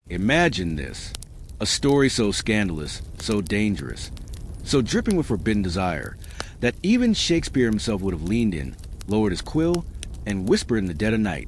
Imagine this. A story so scandalous, so dangerous, so dripping with forbidden desire, that even Shakespeare himself would have leaned in, lowered his quill, and whispered in the dead of night,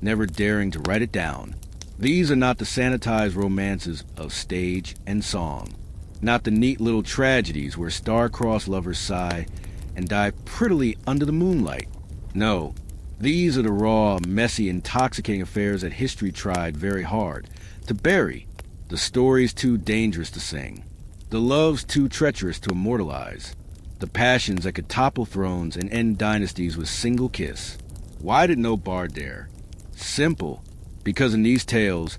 never daring to write it down. These are not the sanitized romances of stage and song, not the neat little tragedies where star-crossed lovers sigh and die prettily under the moonlight. No, these are the raw, messy, intoxicating affairs that history tried very hard to bury, the stories too dangerous to sing, the loves too treacherous to immortalize, the passions that could topple thrones and end dynasties with single kiss. Why did no bard dare? Simple, because in these tales,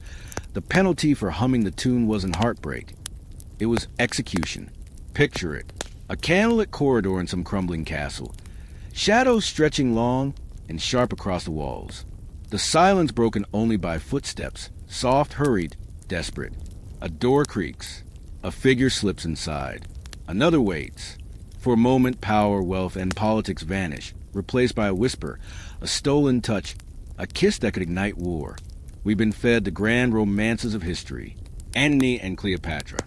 the penalty for humming the tune wasn't heartbreak. It was execution. Picture it. A candlelit corridor in some crumbling castle. Shadows stretching long and sharp across the walls. The silence broken only by footsteps, soft, hurried, desperate. A door creaks. A figure slips inside. Another waits. For a moment, power, wealth, and politics vanish, replaced by a whisper, a stolen touch, a kiss that could ignite war. We've been fed the grand romances of history. Antony and Cleopatra.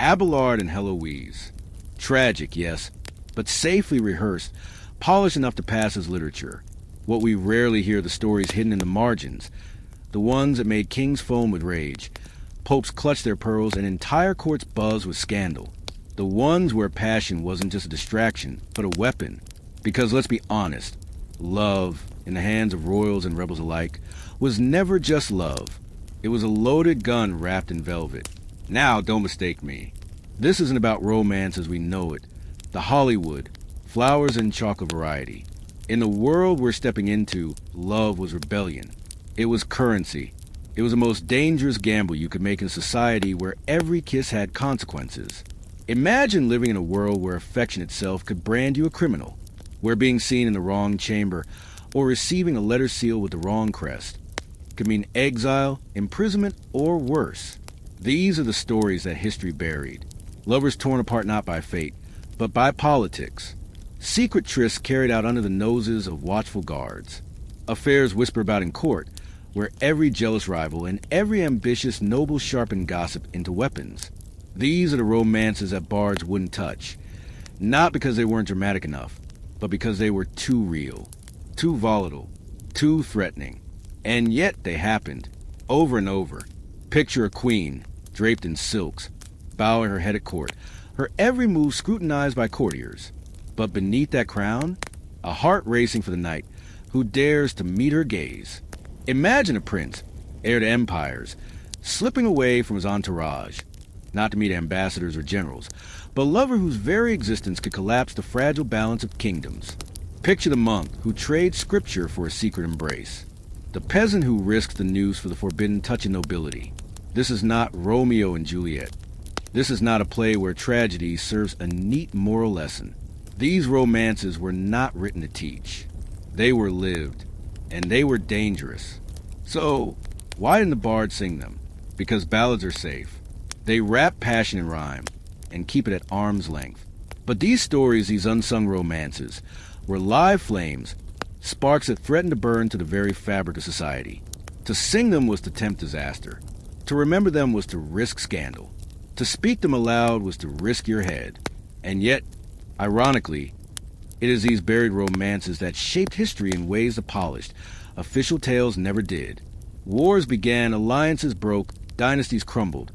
Abelard and Heloise. Tragic, yes, but safely rehearsed, polished enough to pass as literature. What we rarely hear the stories hidden in the margins, the ones that made kings foam with rage, popes clutch their pearls, and entire courts buzz with scandal. The ones where passion wasn't just a distraction, but a weapon. Because let's be honest, love, in the hands of royals and rebels alike, was never just love. It was a loaded gun wrapped in velvet. Now, don't mistake me. This isn't about romance as we know it. The Hollywood, flowers and chocolate variety. In the world we're stepping into, love was rebellion. It was currency. It was the most dangerous gamble you could make in a society where every kiss had consequences. Imagine living in a world where affection itself could brand you a criminal, where being seen in the wrong chamber or receiving a letter seal with the wrong crest could mean exile, imprisonment, or worse. These are the stories that history buried. Lovers torn apart not by fate, but by politics. Secret trysts carried out under the noses of watchful guards. Affairs whispered about in court, where every jealous rival and every ambitious noble sharpened gossip into weapons. These are the romances that bards wouldn't touch, not because they weren't dramatic enough, but because they were too real, too volatile, too threatening. And yet they happened, over and over. Picture a queen, draped in silks, bowing her head at court, her every move scrutinized by courtiers. But beneath that crown, a heart racing for the knight who dares to meet her gaze. Imagine a prince, heir to empires, slipping away from his entourage, not to meet ambassadors or generals, but a lover whose very existence could collapse the fragile balance of kingdoms. Picture the monk who trades scripture for a secret embrace, the peasant who risks the noose for the forbidden touch of nobility. This is not Romeo and Juliet. This is not a play where tragedy serves a neat moral lesson. These romances were not written to teach. They were lived, and they were dangerous. So, why didn't the bard sing them? Because ballads are safe. They wrap passion in rhyme, and keep it at arm's length. But these stories, these unsung romances, were live flames, sparks that threatened to burn to the very fabric of society. To sing them was to tempt disaster. To remember them was to risk scandal. To speak them aloud was to risk your head. And yet, ironically, it is these buried romances that shaped history in ways the polished, official tales never did. Wars began, alliances broke, dynasties crumbled,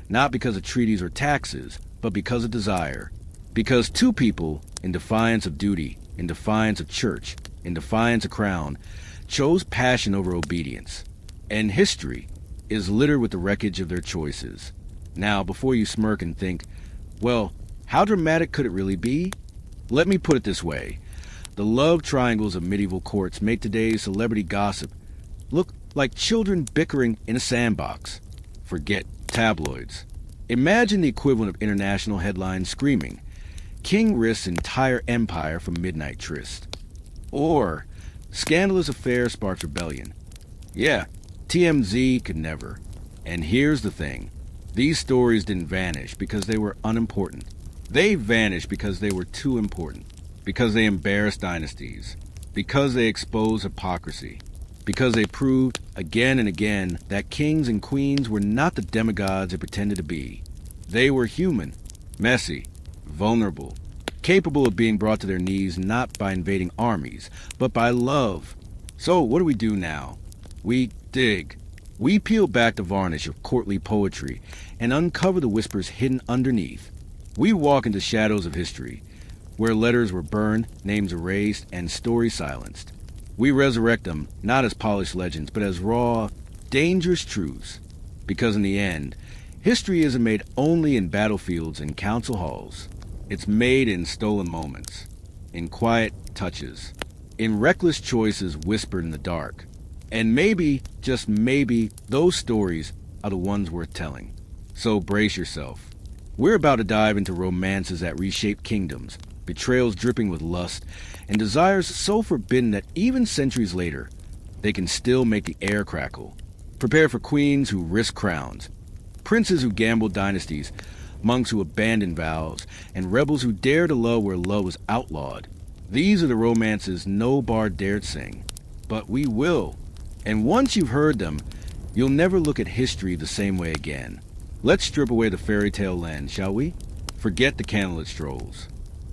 not because of treaties or taxes, but because of desire. Because two people, in defiance of duty, in defiance of church, in defiance of crown, chose passion over obedience. And history is littered with the wreckage of their choices. Now, before you smirk and think, well, how dramatic could it really be? Let me put it this way. The love triangles of medieval courts make today's celebrity gossip look like children bickering in a sandbox. Forget tabloids. Imagine the equivalent of international headlines screaming, "King risks entire empire from midnight tryst." Or, "Scandalous affair sparks rebellion." Yeah, TMZ could never. And here's the thing. These stories didn't vanish because they were unimportant. They vanished because they were too important. Because they embarrassed dynasties. Because they exposed hypocrisy. because they proved again and again that kings and queens were not the demigods they pretended to be. They were human, messy, vulnerable, capable of being brought to their knees not by invading armies, but by love. So what do we do now? We dig. We peel back the varnish of courtly poetry and uncover the whispers hidden underneath. We walk into shadows of history, where letters were burned, names erased, and stories silenced. We resurrect them, not as polished legends, but as raw, dangerous truths. Because in the end, history isn't made only in battlefields and council halls. It's made in stolen moments, in quiet touches, in reckless choices whispered in the dark. And maybe, just maybe, those stories are the ones worth telling. So brace yourself. We're about to dive into romances that reshape kingdoms, betrayals dripping with lust, and desires so forbidden that even centuries later, they can still make the air crackle. Prepare for queens who risk crowns, princes who gambled dynasties, monks who abandoned vows, and rebels who dare to love where love was outlawed. These are the romances no bard dared sing. But we will. And once you've heard them, you'll never look at history the same way again. Let's strip away the fairy tale lens, shall we? Forget the candlelit strolls.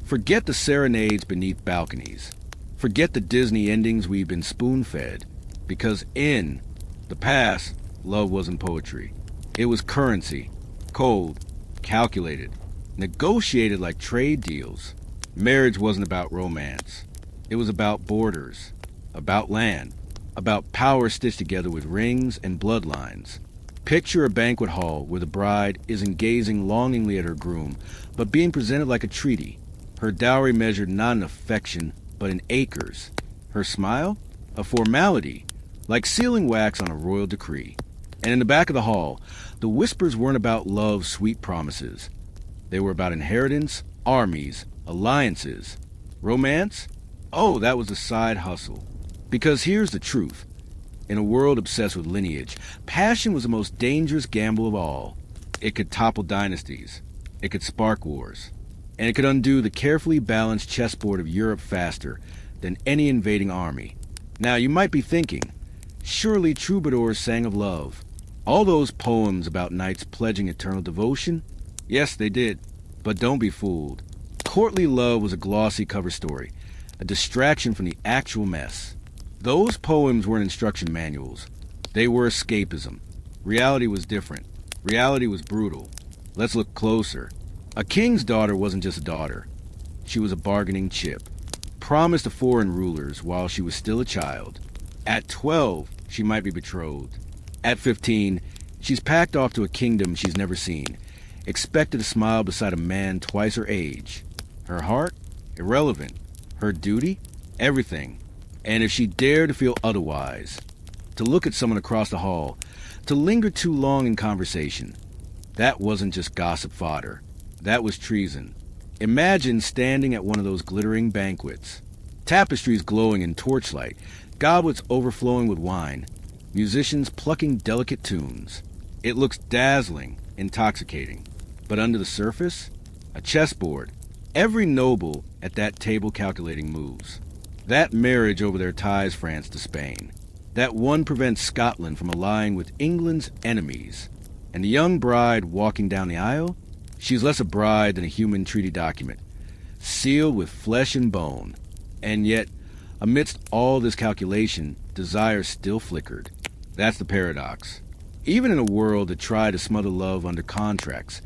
Forget the serenades beneath balconies. Forget the Disney endings we've been spoon-fed. Because in the past, love wasn't poetry. It was currency. Cold, calculated, negotiated like trade deals. Marriage wasn't about romance. It was about borders, about land, about power stitched together with rings and bloodlines. Picture a banquet hall where the bride isn't gazing longingly at her groom, but being presented like a treaty. Her dowry measured not in affection, but in acres. Her smile? A formality, like sealing wax on a royal decree. And in the back of the hall, the whispers weren't about love's sweet promises. They were about inheritance, armies, alliances. Romance? Oh, that was a side hustle. Because here's the truth. In a world obsessed with lineage, passion was the most dangerous gamble of all. It could topple dynasties. It could spark wars. And it could undo the carefully balanced chessboard of Europe faster than any invading army. Now, you might be thinking, surely troubadours sang of love. All those poems about knights pledging eternal devotion? Yes, they did. But don't be fooled. Courtly love was a glossy cover story, a distraction from the actual mess. Those poems weren't instruction manuals. They were escapism. Reality was different. Reality was brutal. Let's look closer. A king's daughter wasn't just a daughter. She was a bargaining chip, promised to foreign rulers while she was still a child. At 12, she might be betrothed. At 15, she's packed off to a kingdom she's never seen, expected to smile beside a man twice her age. Her heart? Irrelevant. Her duty? Everything. And if she dared to feel otherwise, to look at someone across the hall, to linger too long in conversation, that wasn't just gossip fodder. That was treason. Imagine standing at one of those glittering banquets. Tapestries glowing in torchlight, goblets overflowing with wine, musicians plucking delicate tunes. It looks dazzling, intoxicating. But under the surface, a chessboard. Every noble at that table calculating moves. That marriage over their ties France to Spain. That one prevents Scotland from allying with England's enemies. And the young bride walking down the aisle? She's less a bride than a human treaty document, sealed with flesh and bone. And yet, amidst all this calculation, desire still flickered. That's the paradox. Even in a world that tried to smother love under contracts,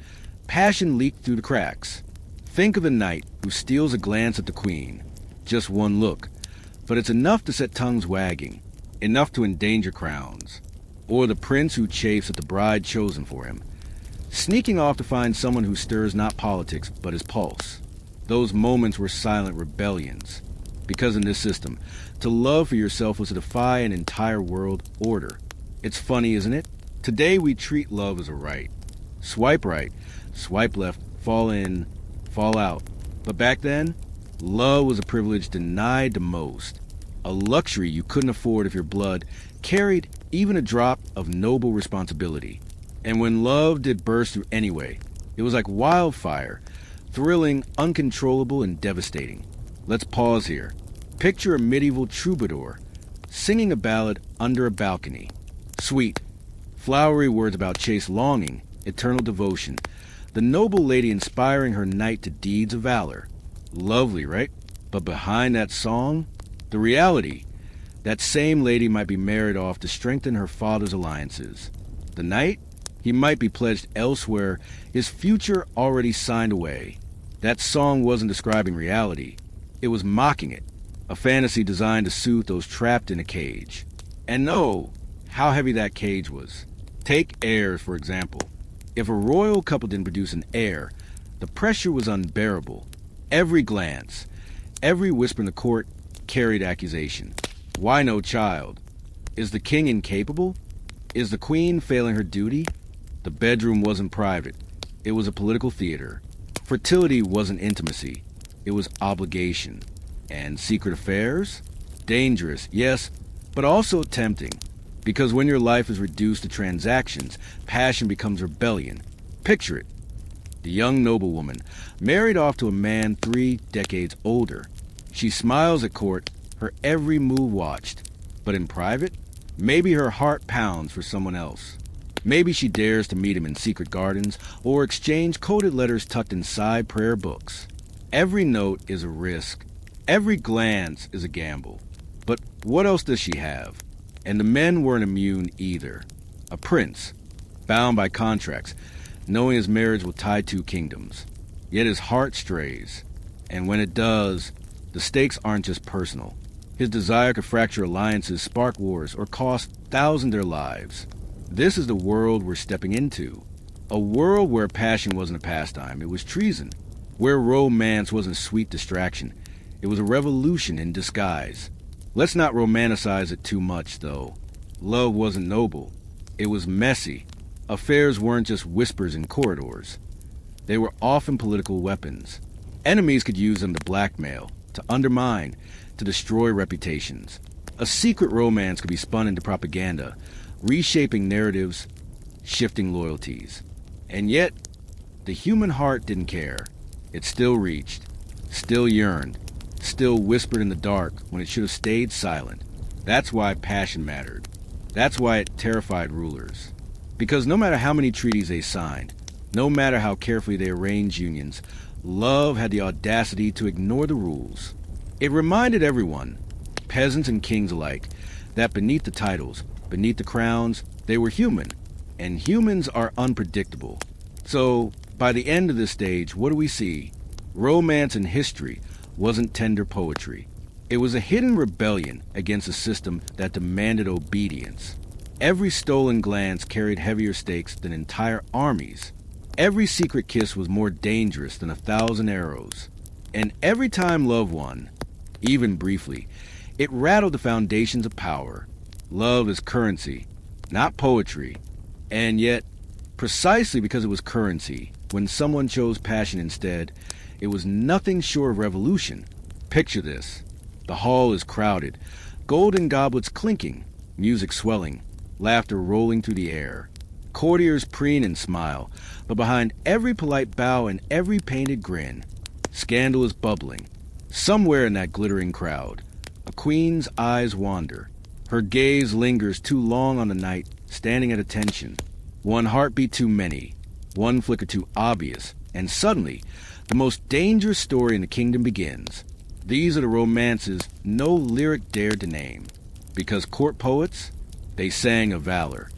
passion leaked through the cracks. Think of the knight who steals a glance at the queen. Just one look. But it's enough to set tongues wagging, enough to endanger crowns. Or the prince who chafes at the bride chosen for him, sneaking off to find someone who stirs not politics but his pulse. Those moments were silent rebellions. Because in this system, to love for yourself was to defy an entire world order. It's funny, isn't it? Today we treat love as a right. Swipe right, swipe left, fall in, fall out. But back then, love was a privilege denied to most. A luxury you couldn't afford if your blood carried even a drop of noble responsibility. And when love did burst through anyway, it was like wildfire, thrilling, uncontrollable, and devastating. Let's pause here. Picture a medieval troubadour, singing a ballad under a balcony. Sweet, flowery words about chaste longing, eternal devotion. The noble lady inspiring her knight to deeds of valor. Lovely, right? But behind that song, the reality. That same lady might be married off to strengthen her father's alliances. The knight? He might be pledged elsewhere, his future already signed away. That song wasn't describing reality. It was mocking it. A fantasy designed to soothe those trapped in a cage. And know how heavy that cage was. Take heirs, for example. If a royal couple didn't produce an heir, the pressure was unbearable. Every glance, every whisper in the court carried accusation. Why no child? Is the king incapable? Is the queen failing her duty? The bedroom wasn't private. It was a political theater. Fertility wasn't intimacy. It was obligation. And secret affairs? Dangerous, yes, but also tempting. Because when your life is reduced to transactions, passion becomes rebellion. Picture it. The young noblewoman, married off to a man 3 decades older. She smiles at court, her every move watched. But in private, maybe her heart pounds for someone else. Maybe she dares to meet him in secret gardens or exchange coded letters tucked inside prayer books. Every note is a risk. Every glance is a gamble. But what else does she have? And the men weren't immune either. A prince, bound by contracts, knowing his marriage will tie 2 kingdoms. Yet his heart strays. And when it does, the stakes aren't just personal. His desire could fracture alliances, spark wars, or cost thousands their lives. This is the world we're stepping into. A world where passion wasn't a pastime, it was treason. Where romance wasn't sweet distraction, it was a revolution in disguise. Let's not romanticize it too much, though. Love wasn't noble. It was messy. Affairs weren't just whispers in corridors. They were often political weapons. Enemies could use them to blackmail, to undermine, to destroy reputations. A secret romance could be spun into propaganda, reshaping narratives, shifting loyalties. And yet, the human heart didn't care. It still reached, still yearned, still whispered in the dark when it should have stayed silent. That's why passion mattered. That's why it terrified rulers. Because no matter how many treaties they signed, no matter how carefully they arranged unions, love had the audacity to ignore the rules. It reminded everyone, peasants and kings alike, that beneath the titles, beneath the crowns, they were human. And humans are unpredictable. So, by the end of this stage, what do we see? Romance in history wasn't tender poetry. It was a hidden rebellion against a system that demanded obedience. Every stolen glance carried heavier stakes than entire armies. Every secret kiss was more dangerous than 1,000 arrows. And every time love won, even briefly, it rattled the foundations of power. Love is currency, not poetry. And yet, precisely because it was currency, when someone chose passion instead, it was nothing short of revolution. Picture this. The hall is crowded, golden goblets clinking, music swelling, laughter rolling through the air. Courtiers preen and smile, but behind every polite bow and every painted grin, scandal is bubbling. Somewhere in that glittering crowd, a queen's eyes wander. Her gaze lingers too long on the night, standing at attention. One heartbeat too many, one flicker too obvious, and suddenly, the most dangerous story in the kingdom begins. These are the romances no lyric dared to name. Because court poets, they sang of valor,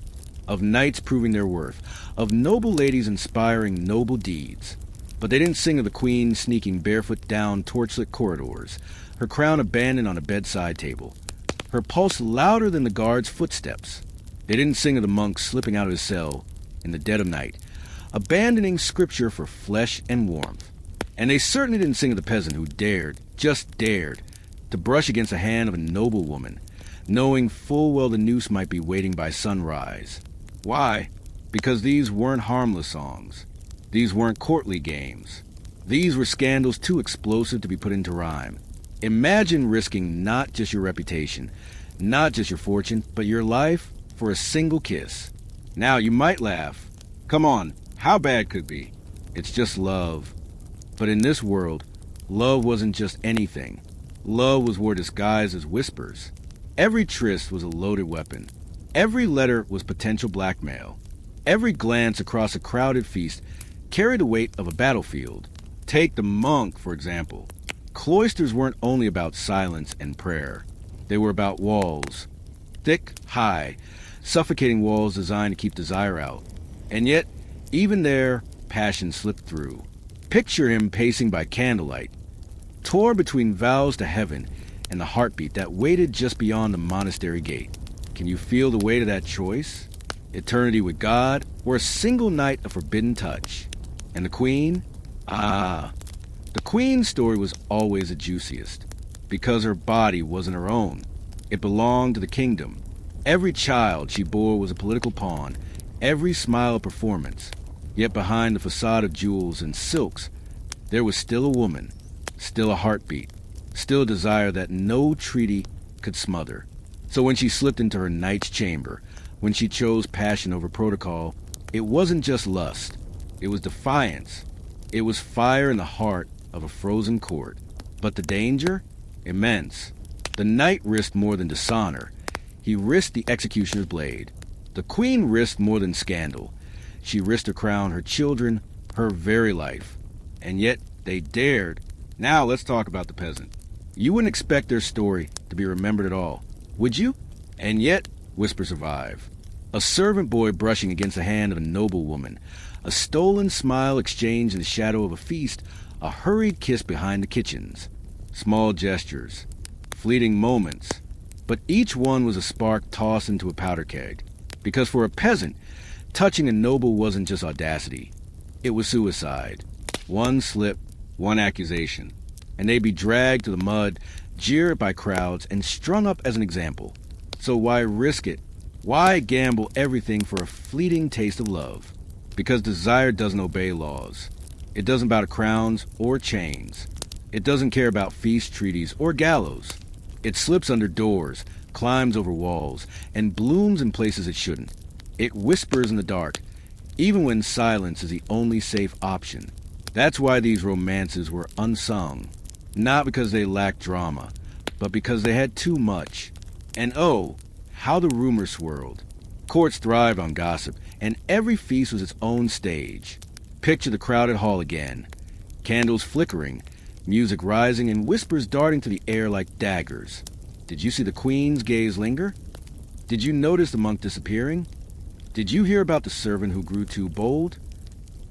of knights proving their worth, of noble ladies inspiring noble deeds. But they didn't sing of the queen sneaking barefoot down torchlit corridors, her crown abandoned on a bedside table, her pulse louder than the guard's footsteps. They didn't sing of the monk slipping out of his cell in the dead of night, abandoning scripture for flesh and warmth. And they certainly didn't sing of the peasant who dared, just dared, to brush against the hand of a noble woman, knowing full well the noose might be waiting by sunrise. Why? Because these weren't harmless songs. These weren't courtly games. These were scandals too explosive to be put into rhyme. Imagine risking not just your reputation, not just your fortune, but your life for a single kiss. Now, you might laugh. Come on, how bad could it be? It's just love. But in this world, love wasn't just anything. Love was wore disguised as whispers. Every tryst was a loaded weapon. Every letter was potential blackmail. Every glance across a crowded feast carried the weight of a battlefield. Take the monk, for example. Cloisters weren't only about silence and prayer. They were about walls. Thick, high, suffocating walls designed to keep desire out. And yet, even there, passion slipped through. Picture him pacing by candlelight, torn between vows to heaven and the heartbeat that waited just beyond the monastery gate. Can you feel the weight of that choice? Eternity with God, or a single night of forbidden touch? And the queen? The queen's story was always the juiciest, because her body wasn't her own. It belonged to the kingdom. Every child she bore was a political pawn, every smile a performance. Yet behind the facade of jewels and silks, there was still a woman, still a heartbeat, still a desire that no treaty could smother. So when she slipped into her knight's chamber, when she chose passion over protocol, it wasn't just lust. It was defiance. It was fire in the heart of a frozen court. But the danger? Immense. The knight risked more than dishonor. He risked the executioner's blade. The queen risked more than scandal. She risked her crown, her children, her very life. And yet, they dared. Now let's talk about the peasant. You wouldn't expect their story to be remembered at all, would you? And yet, whispers survive. A servant boy brushing against the hand of a noble woman, a stolen smile exchanged in the shadow of a feast, a hurried kiss behind the kitchens. Small gestures, fleeting moments, but each one was a spark tossed into a powder keg. Because for a peasant, touching a noble wasn't just audacity. It was suicide. One slip, one accusation, and they'd be dragged to the mud, jeered by crowds, and strung up as an example. So why risk it? Why gamble everything for a fleeting taste of love? Because desire doesn't obey laws. It doesn't bow to crowns or chains. It doesn't care about feast treaties or gallows. It slips under doors, climbs over walls, and blooms in places it shouldn't. It whispers in the dark, even when silence is the only safe option. That's why these romances were unsung. Not because they lacked drama, but because they had too much. And oh, how the rumors swirled. Courts thrived on gossip, and every feast was its own stage. Picture the crowded hall again. Candles flickering, music rising, and whispers darting to the air like daggers. Did you see the queen's gaze linger? Did you notice the monk disappearing? Did you hear about the servant who grew too bold?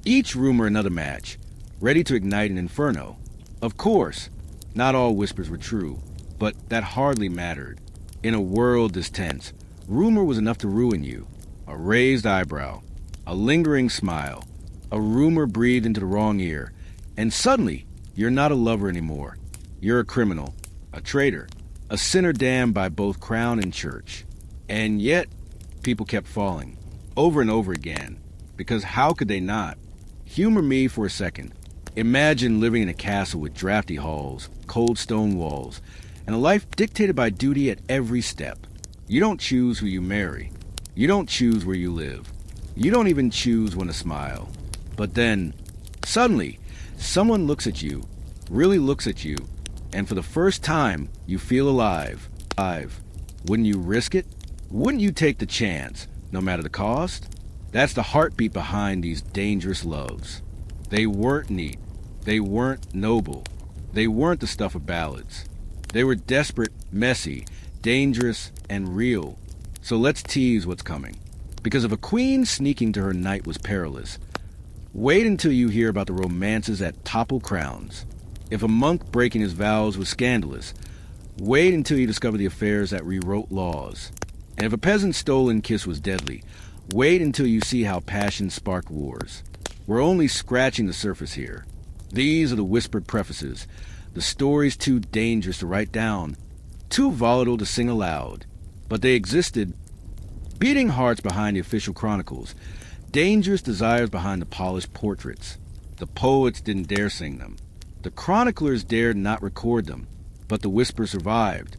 Each rumor another match, ready to ignite an inferno. Of course, not all whispers were true, but that hardly mattered. In a world this tense, rumor was enough to ruin you. A raised eyebrow, a lingering smile, a rumor breathed into the wrong ear, and suddenly, you're not a lover anymore. You're a criminal, a traitor, a sinner damned by both crown and church. And yet, people kept falling, over and over again, because how could they not? Humor me for a second. Imagine living in a castle with drafty halls, cold stone walls, and a life dictated by duty at every step. You don't choose who you marry. You don't choose where you live. You don't even choose when to smile. But then, suddenly, someone looks at you, really looks at you, and for the first time, you feel alive. Wouldn't you risk it? Wouldn't you take the chance, no matter the cost? That's the heartbeat behind these dangerous loves. They weren't neat. They weren't noble. They weren't the stuff of ballads. They were desperate, messy, dangerous, and real. So let's tease what's coming. Because if a queen sneaking to her knight was perilous, wait until you hear about the romances that topple crowns. If a monk breaking his vows was scandalous, wait until you discover the affairs that rewrote laws. And if a peasant's stolen kiss was deadly, wait until you see how passion sparked wars. We're only scratching the surface here. These are the whispered prefaces, the stories too dangerous to write down, too volatile to sing aloud. But they existed, beating hearts behind the official chronicles, dangerous desires behind the polished portraits. The poets didn't dare sing them. The chroniclers dared not record them, but the whisper survived.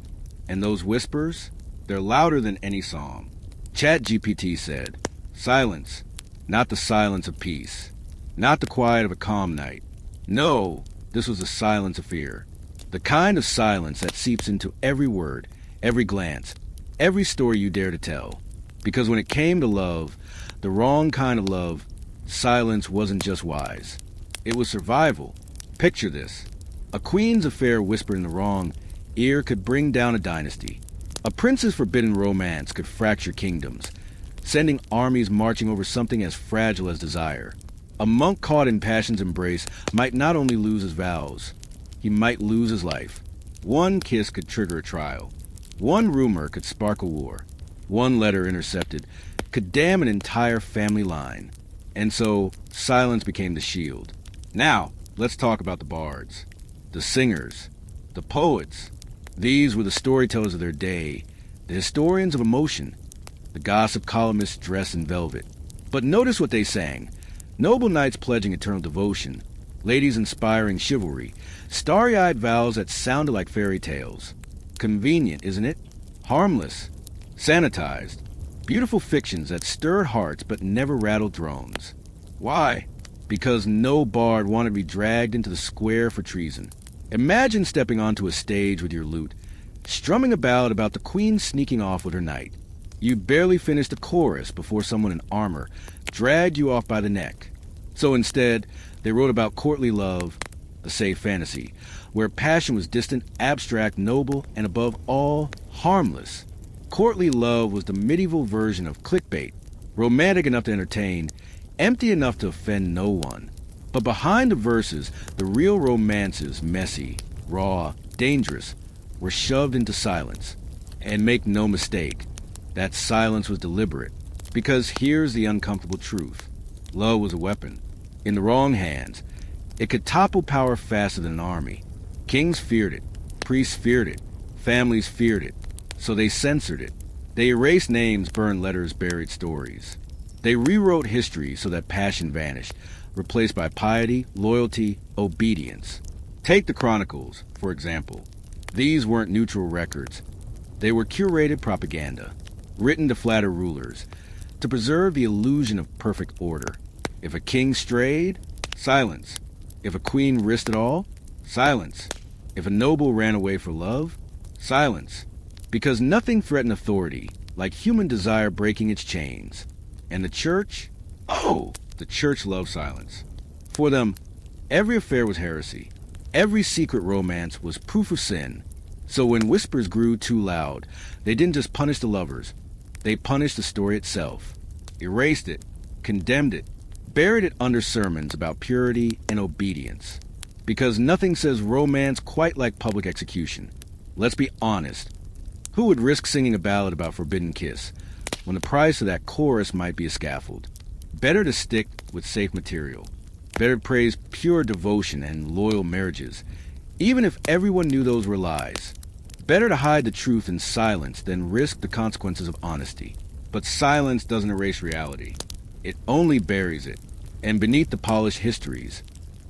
And those whispers, they're louder than any song. ChatGPT said, silence, not the silence of peace, not the quiet of a calm night. No, this was the silence of fear. The kind of silence that seeps into every word, every glance, every story you dare to tell. Because when it came to love, the wrong kind of love, silence wasn't just wise. It was survival. Picture this. A queen's affair whispered in the wrong ear could bring down a dynasty. A prince's forbidden romance could fracture kingdoms, sending armies marching over something as fragile as desire. A monk caught in passion's embrace might not only lose his vows, he might lose his life. One kiss could trigger a trial. One rumor could spark a war. One letter intercepted could damn an entire family line. And so, silence became the shield. Now, let's talk about the bards, the singers, the poets. These were the storytellers of their day, the historians of emotion, the gossip columnists dressed in velvet. But notice what they sang. Noble knights pledging eternal devotion, ladies inspiring chivalry, starry-eyed vows that sounded like fairy tales. Convenient, isn't it? Harmless. Sanitized. Beautiful fictions that stirred hearts but never rattled thrones. Why? Because no bard wanted to be dragged into the square for treason. Imagine stepping onto a stage with your lute, strumming a ballad about the queen sneaking off with her knight. You barely finished the chorus before someone in armor dragged you off by the neck. So instead, they wrote about courtly love, a safe fantasy, where passion was distant, abstract, noble, and above all, harmless. Courtly love was the medieval version of clickbait, romantic enough to entertain, empty enough to offend no one. But behind the verses, the real romances, messy, raw, dangerous, were shoved into silence. And make no mistake, that silence was deliberate. Because here's the uncomfortable truth. Love was a weapon. In the wrong hands, it could topple power faster than an army. Kings feared it. Priests feared it. Families feared it. So they censored it. They erased names, burned letters, buried stories. They rewrote history so that passion vanished, replaced by piety, loyalty, obedience. Take the Chronicles, for example. These weren't neutral records. They were curated propaganda, written to flatter rulers, to preserve the illusion of perfect order. If a king strayed, silence. If a queen risked it all, silence. If a noble ran away for love, silence. Because nothing threatened authority like human desire breaking its chains. And the church? Oh, the church loved silence. For them, every affair was heresy. Every secret romance was proof of sin. So when whispers grew too loud, they didn't just punish the lovers. They punished the story itself. Erased it, condemned it, buried it under sermons about purity and obedience. Because nothing says romance quite like public execution. Let's be honest. Who would risk singing a ballad about forbidden kiss when the price of that chorus might be a scaffold? Better to stick with safe material. Better to praise pure devotion and loyal marriages, even if everyone knew those were lies. Better to hide the truth in silence than risk the consequences of honesty. But silence doesn't erase reality. It only buries it. And beneath the polished histories,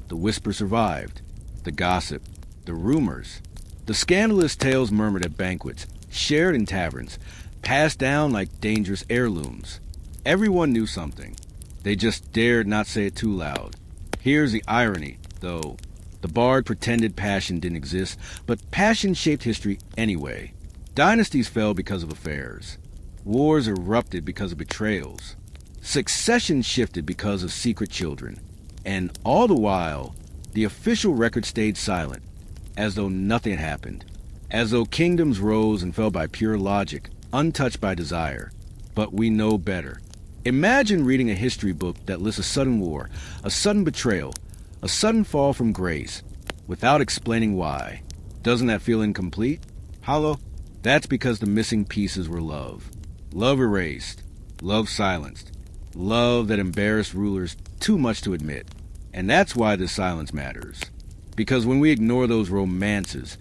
the whisper survived, the gossip, the rumors, the scandalous tales murmured at banquets, shared in taverns, passed down like dangerous heirlooms. Everyone knew something. They just dared not say it too loud. Here's the irony, though. The bard pretended passion didn't exist, but passion shaped history anyway. Dynasties fell because of affairs. Wars erupted because of betrayals. Succession shifted because of secret children. And all the while, the official record stayed silent, as though nothing had happened. As though kingdoms rose and fell by pure logic, untouched by desire. But we know better. Imagine reading a history book that lists a sudden war, a sudden betrayal, a sudden fall from grace, without explaining why. Doesn't that feel incomplete? Hollow? That's because the missing pieces were love. Love erased. Love silenced. Love that embarrassed rulers too much to admit. And that's why this silence matters. Because when we ignore those romances,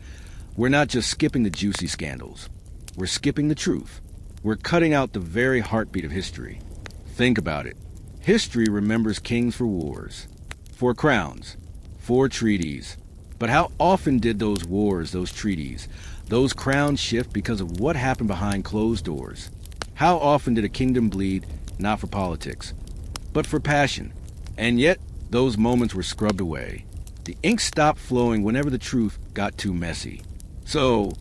we're not just skipping the juicy scandals. We're skipping the truth. We're cutting out the very heartbeat of history. Think about it. History remembers kings for wars, for crowns, for treaties. But how often did those wars, those treaties, those crowns shift because of what happened behind closed doors? How often did a kingdom bleed, not for politics, but for passion? And yet, those moments were scrubbed away. The ink stopped flowing whenever the truth got too messy. So,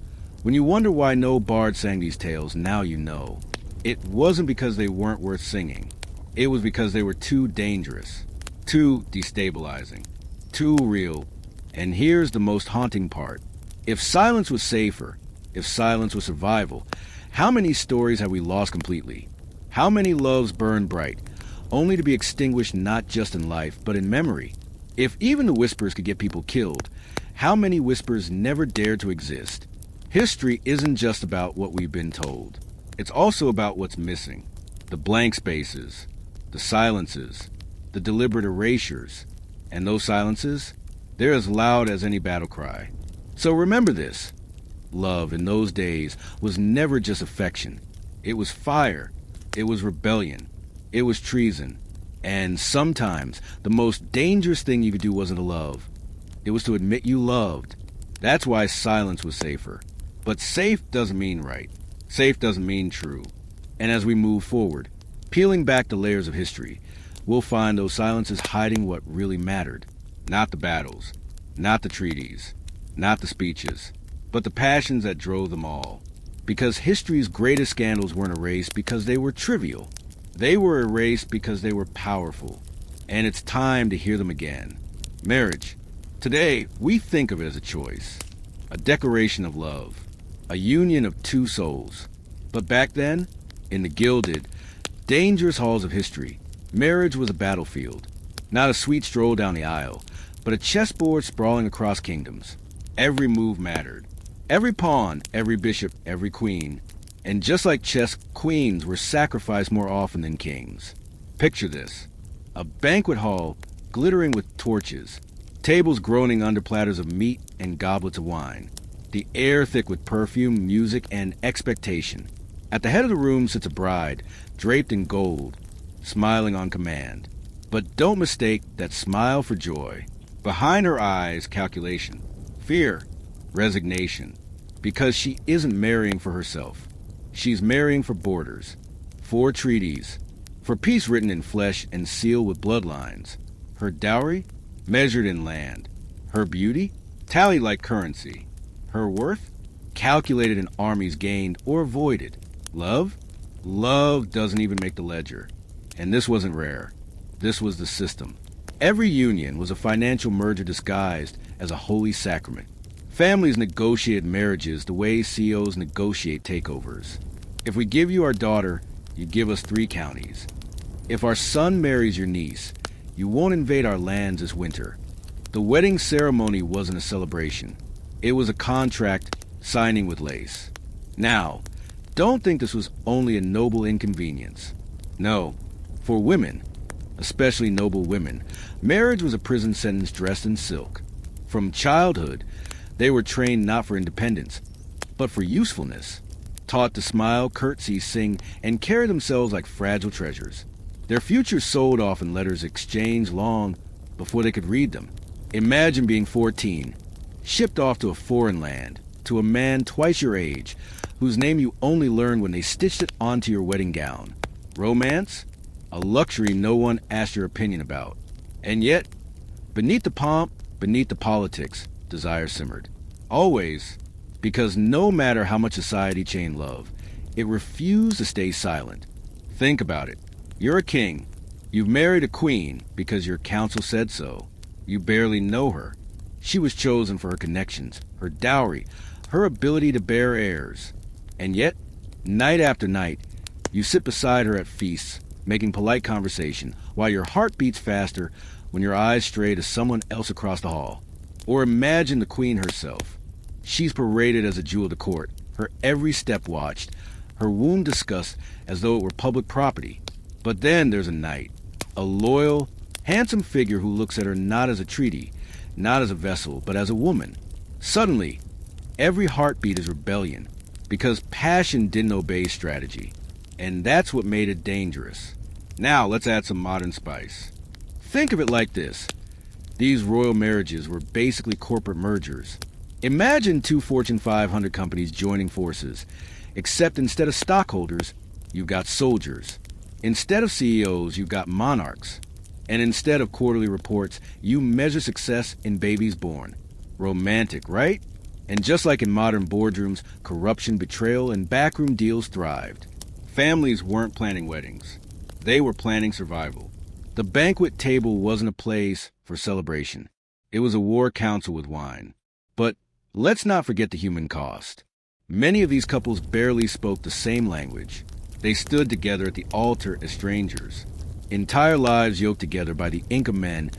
When you wonder why no bard sang these tales, now you know. It wasn't because they weren't worth singing. It was because they were too dangerous, too destabilizing, too real. And here's the most haunting part. If silence was safer, if silence was survival, how many stories have we lost completely? How many loves burned bright, only to be extinguished not just in life, but in memory? If even the whispers could get people killed, how many whispers never dared to exist? History isn't just about what we've been told. It's also about what's missing. The blank spaces, the silences, the deliberate erasures. And those silences, they're as loud as any battle cry. So remember this. Love in those days was never just affection. It was fire. It was rebellion. It was treason. And sometimes the most dangerous thing you could do wasn't to love. It was to admit you loved. That's why silence was safer. But safe doesn't mean right. Safe doesn't mean true. And as we move forward, peeling back the layers of history, we'll find those silences hiding what really mattered. Not the battles, not the treaties, not the speeches, but the passions that drove them all. Because history's greatest scandals weren't erased because they were trivial. They were erased because they were powerful. And it's time to hear them again. Marriage. Today, we think of it as a choice, a declaration of love, a union of two souls. But back then, in the gilded, dangerous halls of history, marriage was a battlefield. Not a sweet stroll down the aisle, but a chessboard sprawling across kingdoms. Every move mattered. Every pawn, every bishop, every queen. And just like chess, queens were sacrificed more often than kings. Picture this. A banquet hall glittering with torches, tables groaning under platters of meat and goblets of wine. The air thick with perfume, music, and expectation. At the head of the room sits a bride, draped in gold, smiling on command. But don't mistake that smile for joy. Behind her eyes, calculation, fear, resignation. Because she isn't marrying for herself. She's marrying for borders, for treaties, for peace written in flesh and sealed with bloodlines. Her dowry, measured in land. Her beauty, tallied like currency. Her worth, calculated in armies gained or avoided. Love? Love doesn't even make the ledger. And this wasn't rare. This was the system. Every union was a financial merger disguised as a holy sacrament. Families negotiated marriages the way CEOs negotiate takeovers. If we give you our daughter, you give us 3 counties. If our son marries your niece, you won't invade our lands this winter. The wedding ceremony wasn't a celebration. It was a contract signing with lace. Now, don't think this was only a noble inconvenience. No, for women, especially noble women, marriage was a prison sentence dressed in silk. From childhood, they were trained not for independence, but for usefulness, taught to smile, curtsy, sing, and carry themselves like fragile treasures. Their futures sold off in letters exchanged long before they could read them. Imagine being 14, shipped off to a foreign land, to a man twice your age, whose name you only learned when they stitched it onto your wedding gown. Romance? A luxury no one asked your opinion about. And yet, beneath the pomp, beneath the politics, desire simmered. Always, because no matter how much society chained love, it refused to stay silent. Think about it. You're a king. You've married a queen because your council said so. You barely know her. She was chosen for her connections, her dowry, her ability to bear heirs. And yet, night after night, you sit beside her at feasts, making polite conversation, while your heart beats faster when your eyes stray to someone else across the hall. Or imagine the queen herself. She's paraded as a jewel of the court, her every step watched, her womb discussed as though it were public property. But then there's a knight, a loyal, handsome figure who looks at her not as a treaty, not as a vessel, but as a woman. Suddenly, every heartbeat is rebellion, because passion didn't obey strategy. And that's what made it dangerous. Now let's add some modern spice. Think of it like this. These royal marriages were basically corporate mergers. Imagine 2 Fortune 500 companies joining forces, except instead of stockholders, you've got soldiers. Instead of CEOs, you've got monarchs. And instead of quarterly reports, you measure success in babies born. Romantic, right? And just like in modern boardrooms, corruption, betrayal, and backroom deals thrived. Families weren't planning weddings. They were planning survival. The banquet table wasn't a place for celebration. It was a war council with wine. But let's not forget the human cost. Many of these couples barely spoke the same language. They stood together at the altar as strangers. Entire lives yoked together by the ink of men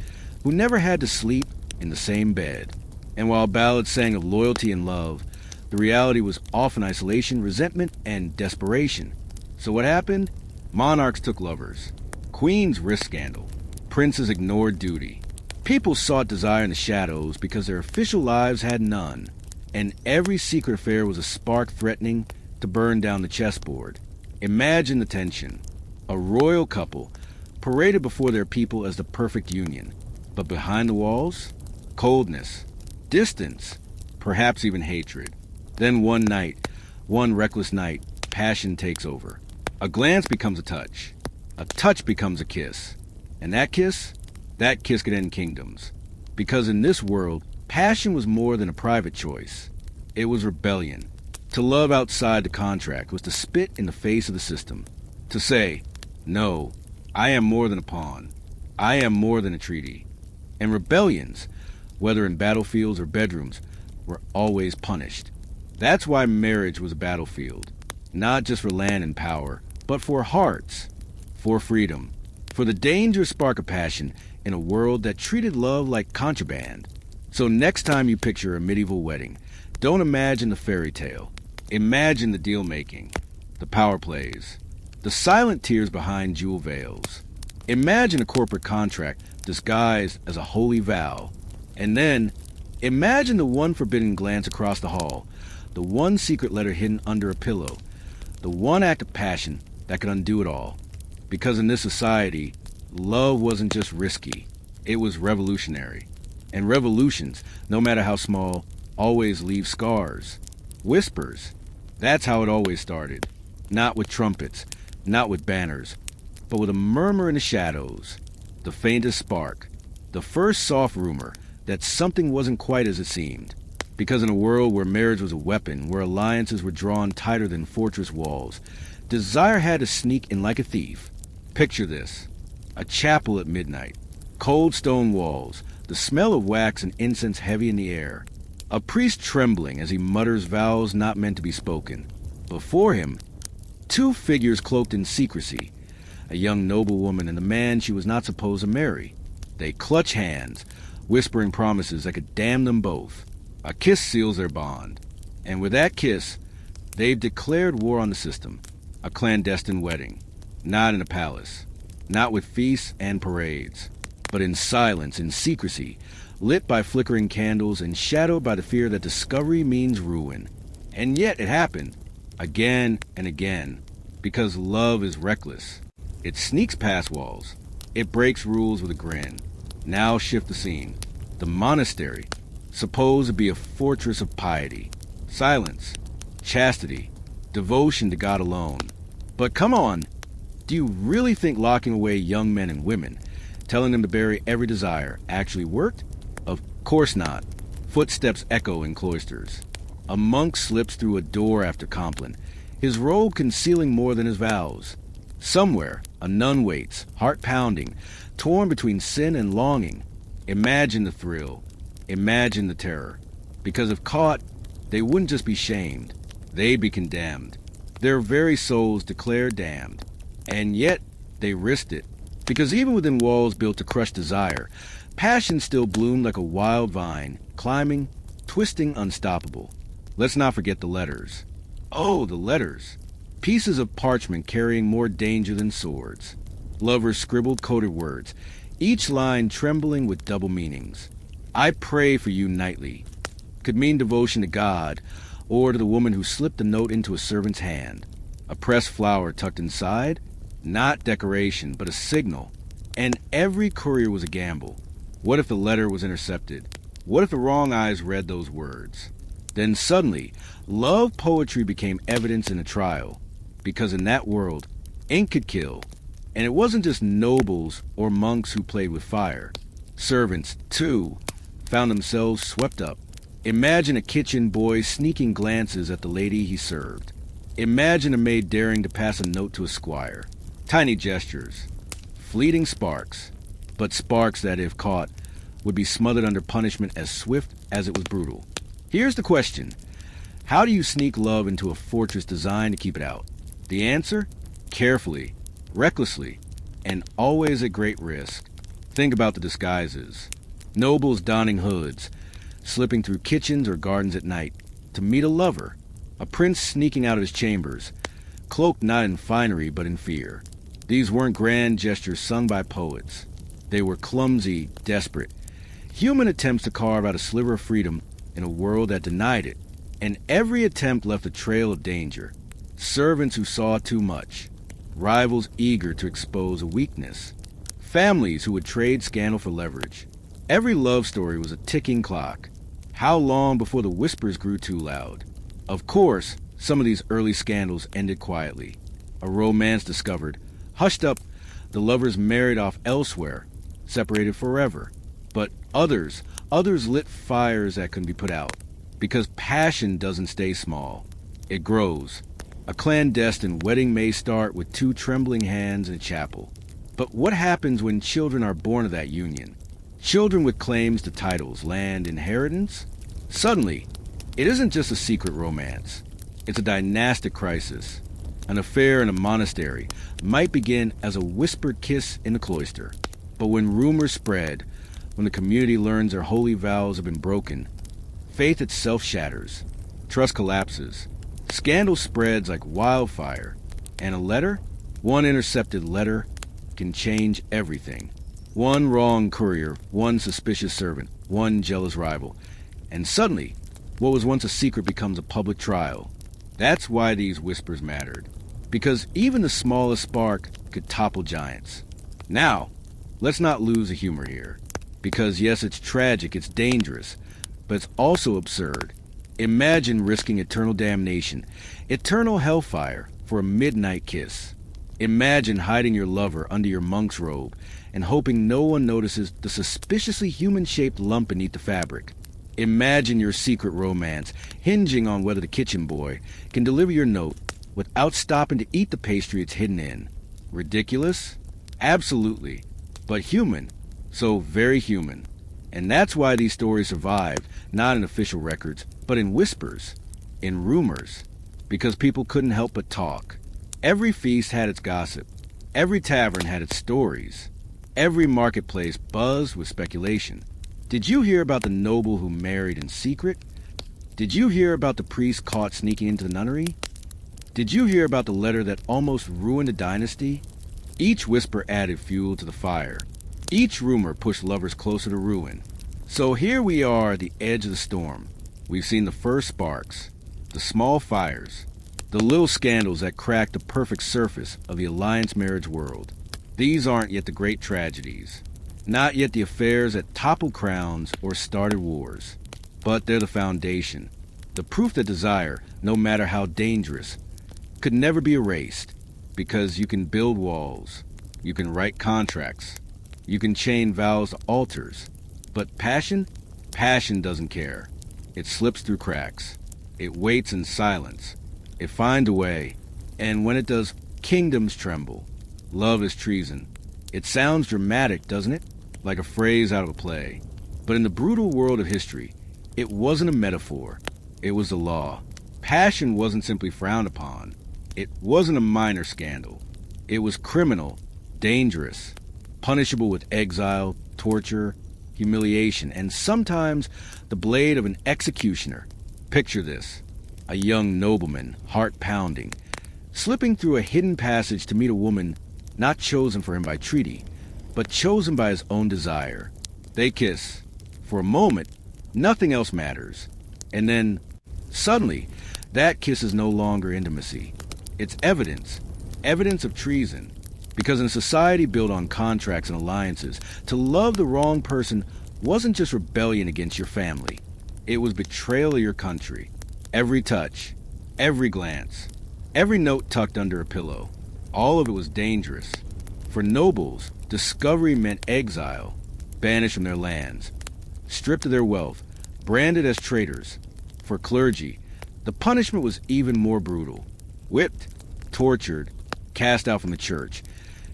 who never had to sleep in the same bed. And while ballads sang of loyalty and love, the reality was often isolation, resentment, and desperation. So what happened? Monarchs took lovers. Queens risked scandal. Princes ignored duty. People sought desire in the shadows because their official lives had none. And every secret affair was a spark threatening to burn down the chessboard. Imagine the tension. A royal couple paraded before their people as the perfect union. But behind the walls, coldness, distance, perhaps even hatred. Then one night, one reckless night, passion takes over. A glance becomes a touch. A touch becomes a kiss. And that kiss could end kingdoms. Because in this world, passion was more than a private choice. It was rebellion. To love outside the contract was to spit in the face of the system. To say, no, I am more than a pawn. I am more than a treaty. And rebellions, whether in battlefields or bedrooms, were always punished. That's why marriage was a battlefield. Not just for land and power, but for hearts, for freedom, for the dangerous spark of passion in a world that treated love like contraband. So next time you picture a medieval wedding, don't imagine the fairy tale. Imagine the deal-making, the power plays, the silent tears behind jewel veils. Imagine a corporate contract disguised as a holy vow. And then, imagine the one forbidden glance across the hall, the one secret letter hidden under a pillow, the one act of passion that could undo it all. Because in this society, love wasn't just risky, it was revolutionary. And revolutions, no matter how small, always leave scars. Whispers. That's how it always started. Not with trumpets, not with banners, but with a murmur in the shadows, the faintest spark, the first soft rumor that something wasn't quite as it seemed. Because in a world where marriage was a weapon, where alliances were drawn tighter than fortress walls, desire had to sneak in like a thief. Picture this. A chapel at midnight. Cold stone walls, the smell of wax and incense heavy in the air. A priest trembling as he mutters vows not meant to be spoken. Before him, two figures cloaked in secrecy. A young noblewoman and the man she was not supposed to marry. They clutch hands, whispering promises that could damn them both. A kiss seals their bond. And with that kiss, they've declared war on the system. A clandestine wedding. Not in a palace. Not with feasts and parades. But in silence, in secrecy, lit by flickering candles and shadowed by the fear that discovery means ruin. And yet it happened. Again and again. Because love is reckless. It sneaks past walls. It breaks rules with a grin. Now shift the scene. The monastery, supposed to be a fortress of piety, silence, chastity, devotion to God alone. But come on, do you really think locking away young men and women, telling them to bury every desire, actually worked? Of course not. Footsteps echo in cloisters. A monk slips through a door after Compline, his robe concealing more than his vows. Somewhere, a nun waits, heart pounding, torn between sin and longing. Imagine the thrill. Imagine the terror. Because if caught, they wouldn't just be shamed. They'd be condemned. Their very souls declared damned. And yet, they risked it. Because even within walls built to crush desire, passion still bloomed like a wild vine, climbing, twisting, unstoppable. Let's not forget the letters. Oh, the letters. Pieces of parchment carrying more danger than swords. Lovers scribbled coded words, each line trembling with double meanings. I pray for you nightly could mean devotion to God, or to the woman who slipped the note into a servant's hand. A pressed flower tucked inside, not decoration, but a signal. And every courier was a gamble. What if the letter was intercepted? What if the wrong eyes read those words? Then suddenly, love poetry became evidence in a trial. Because in that world, ink could kill. And it wasn't just nobles or monks who played with fire. Servants, too, found themselves swept up. Imagine a kitchen boy sneaking glances at the lady he served. Imagine a maid daring to pass a note to a squire. Tiny gestures, fleeting sparks, but sparks that, if caught, would be smothered under punishment as swift as it was brutal. Here's the question. How do you sneak love into a fortress designed to keep it out? The answer? Carefully, recklessly, and always at great risk. Think about the disguises. Nobles donning hoods, slipping through kitchens or gardens at night to meet a lover. A prince sneaking out of his chambers, cloaked not in finery but in fear. These weren't grand gestures sung by poets. They were clumsy, desperate, human attempts to carve out a sliver of freedom in a world that denied it. And every attempt left a trail of danger. Servants who saw too much. Rivals eager to expose a weakness. Families who would trade scandal for leverage. Every love story was a ticking clock. How long before the whispers grew too loud? Of course, some of these early scandals ended quietly. A romance discovered, hushed up, the lovers married off elsewhere, separated forever. But others lit fires that couldn't be put out. Because passion doesn't stay small. It grows. A clandestine wedding may start with two trembling hands in a chapel. But what happens when children are born of that union? Children with claims to titles, land, inheritance? Suddenly, it isn't just a secret romance. It's a dynastic crisis. An affair in a monastery might begin as a whispered kiss in the cloister. But when rumors spread, when the community learns their holy vows have been broken, faith itself shatters. Trust collapses. Scandal spreads like wildfire. And a letter, one intercepted letter, can change everything. One wrong courier, one suspicious servant, one jealous rival. And suddenly, what was once a secret becomes a public trial. That's why these whispers mattered. Because even the smallest spark could topple giants. Now, let's not lose the humor here. Because yes, it's tragic, it's dangerous, but it's also absurd. Imagine risking eternal damnation, eternal hellfire for a midnight kiss. Imagine hiding your lover under your monk's robe and hoping no one notices the suspiciously human-shaped lump beneath the fabric. Imagine your secret romance hinging on whether the kitchen boy can deliver your note without stopping to eat the pastry it's hidden in. Ridiculous? Absolutely. But human. So very human. And that's why these stories survived, not in official records, but in whispers, in rumors, because people couldn't help but talk. Every feast had its gossip. Every tavern had its stories. Every marketplace buzzed with speculation. Did you hear about the noble who married in secret? Did you hear about the priest caught sneaking into the nunnery? Did you hear about the letter that almost ruined a dynasty? Each whisper added fuel to the fire. Each rumor pushed lovers closer to ruin. So here we are at the edge of the storm. We've seen the first sparks, the small fires, the little scandals that cracked the perfect surface of the alliance marriage world. These aren't yet the great tragedies. Not yet the affairs that toppled crowns or started wars. But they're the foundation. The proof that desire, no matter how dangerous, could never be erased. Because you can build walls. You can write contracts. You can chain vows to altars. But passion? Passion doesn't care. It slips through cracks. It waits in silence. It finds a way. And when it does, kingdoms tremble. Love is treason. It sounds dramatic, doesn't it? Like a phrase out of a play. But in the brutal world of history, it wasn't a metaphor. It was the law. Passion wasn't simply frowned upon. It wasn't a minor scandal. It was criminal, dangerous, punishable with exile, torture, humiliation, and sometimes the blade of an executioner. Picture this. A young nobleman, heart pounding, slipping through a hidden passage to meet a woman not chosen for him by treaty, but chosen by his own desire. They kiss. For a moment, nothing else matters. And then, suddenly, that kiss is no longer intimacy. It's evidence. Evidence of treason. Because in a society built on contracts and alliances, to love the wrong person wasn't just rebellion against your family. It was betrayal of your country. Every touch, every glance, every note tucked under a pillow. All of it was dangerous. For nobles, discovery meant exile, banished from their lands, stripped of their wealth, branded as traitors. For clergy, the punishment was even more brutal. Whipped, tortured, cast out from the church,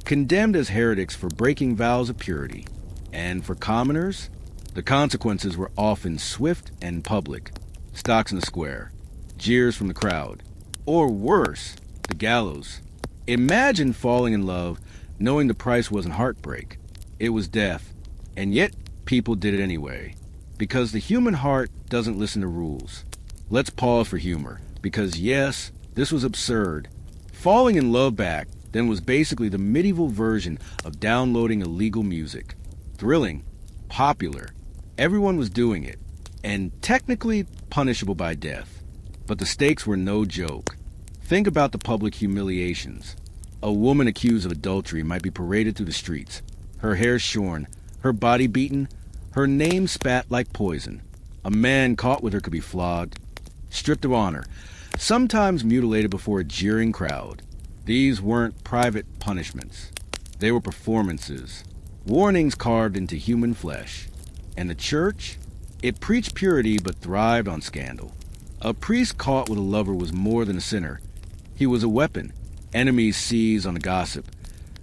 condemned as heretics for breaking vows of purity. And for commoners, the consequences were often swift and public. Stocks in the square, jeers from the crowd, or worse, the gallows. Imagine falling in love knowing the price wasn't heartbreak. It was death. And yet, people did it anyway. Because the human heart doesn't listen to rules. Let's pause for humor. Because yes, this was absurd. Falling in love back then was basically the medieval version of downloading illegal music. Thrilling, popular, everyone was doing it, and technically punishable by death. But the stakes were no joke. Think about the public humiliations. A woman accused of adultery might be paraded through the streets, her hair shorn, her body beaten, her name spat like poison. A man caught with her could be flogged, stripped of honor, sometimes mutilated before a jeering crowd. These weren't private punishments. They were performances, warnings carved into human flesh. And the church? It preached purity but thrived on scandal. A priest caught with a lover was more than a sinner. He was a weapon. Enemies seized on the gossip,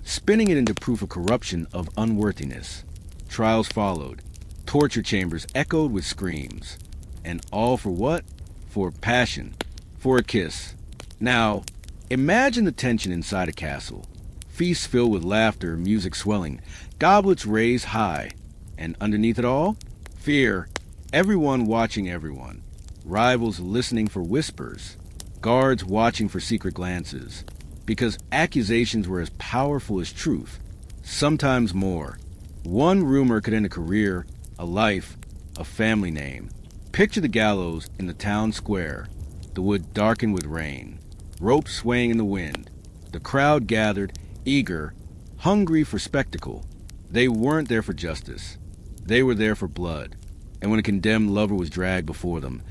spinning it into proof of corruption of unworthiness. Trials followed. Torture chambers echoed with screams. And all for what? For passion. For a kiss. Now, imagine the tension inside a castle. Feasts filled with laughter, music swelling, goblets raised high. And underneath it all, fear. Everyone watching everyone. Rivals listening for whispers. Guards watching for secret glances. Because accusations were as powerful as truth. Sometimes more. One rumor could end a career, a life, a family name. Picture the gallows in the town square. The wood darkened with rain. Ropes swaying in the wind. The crowd gathered, eager, hungry for spectacle. They weren't there for justice. They were there for blood. And when a condemned lover was dragged before them,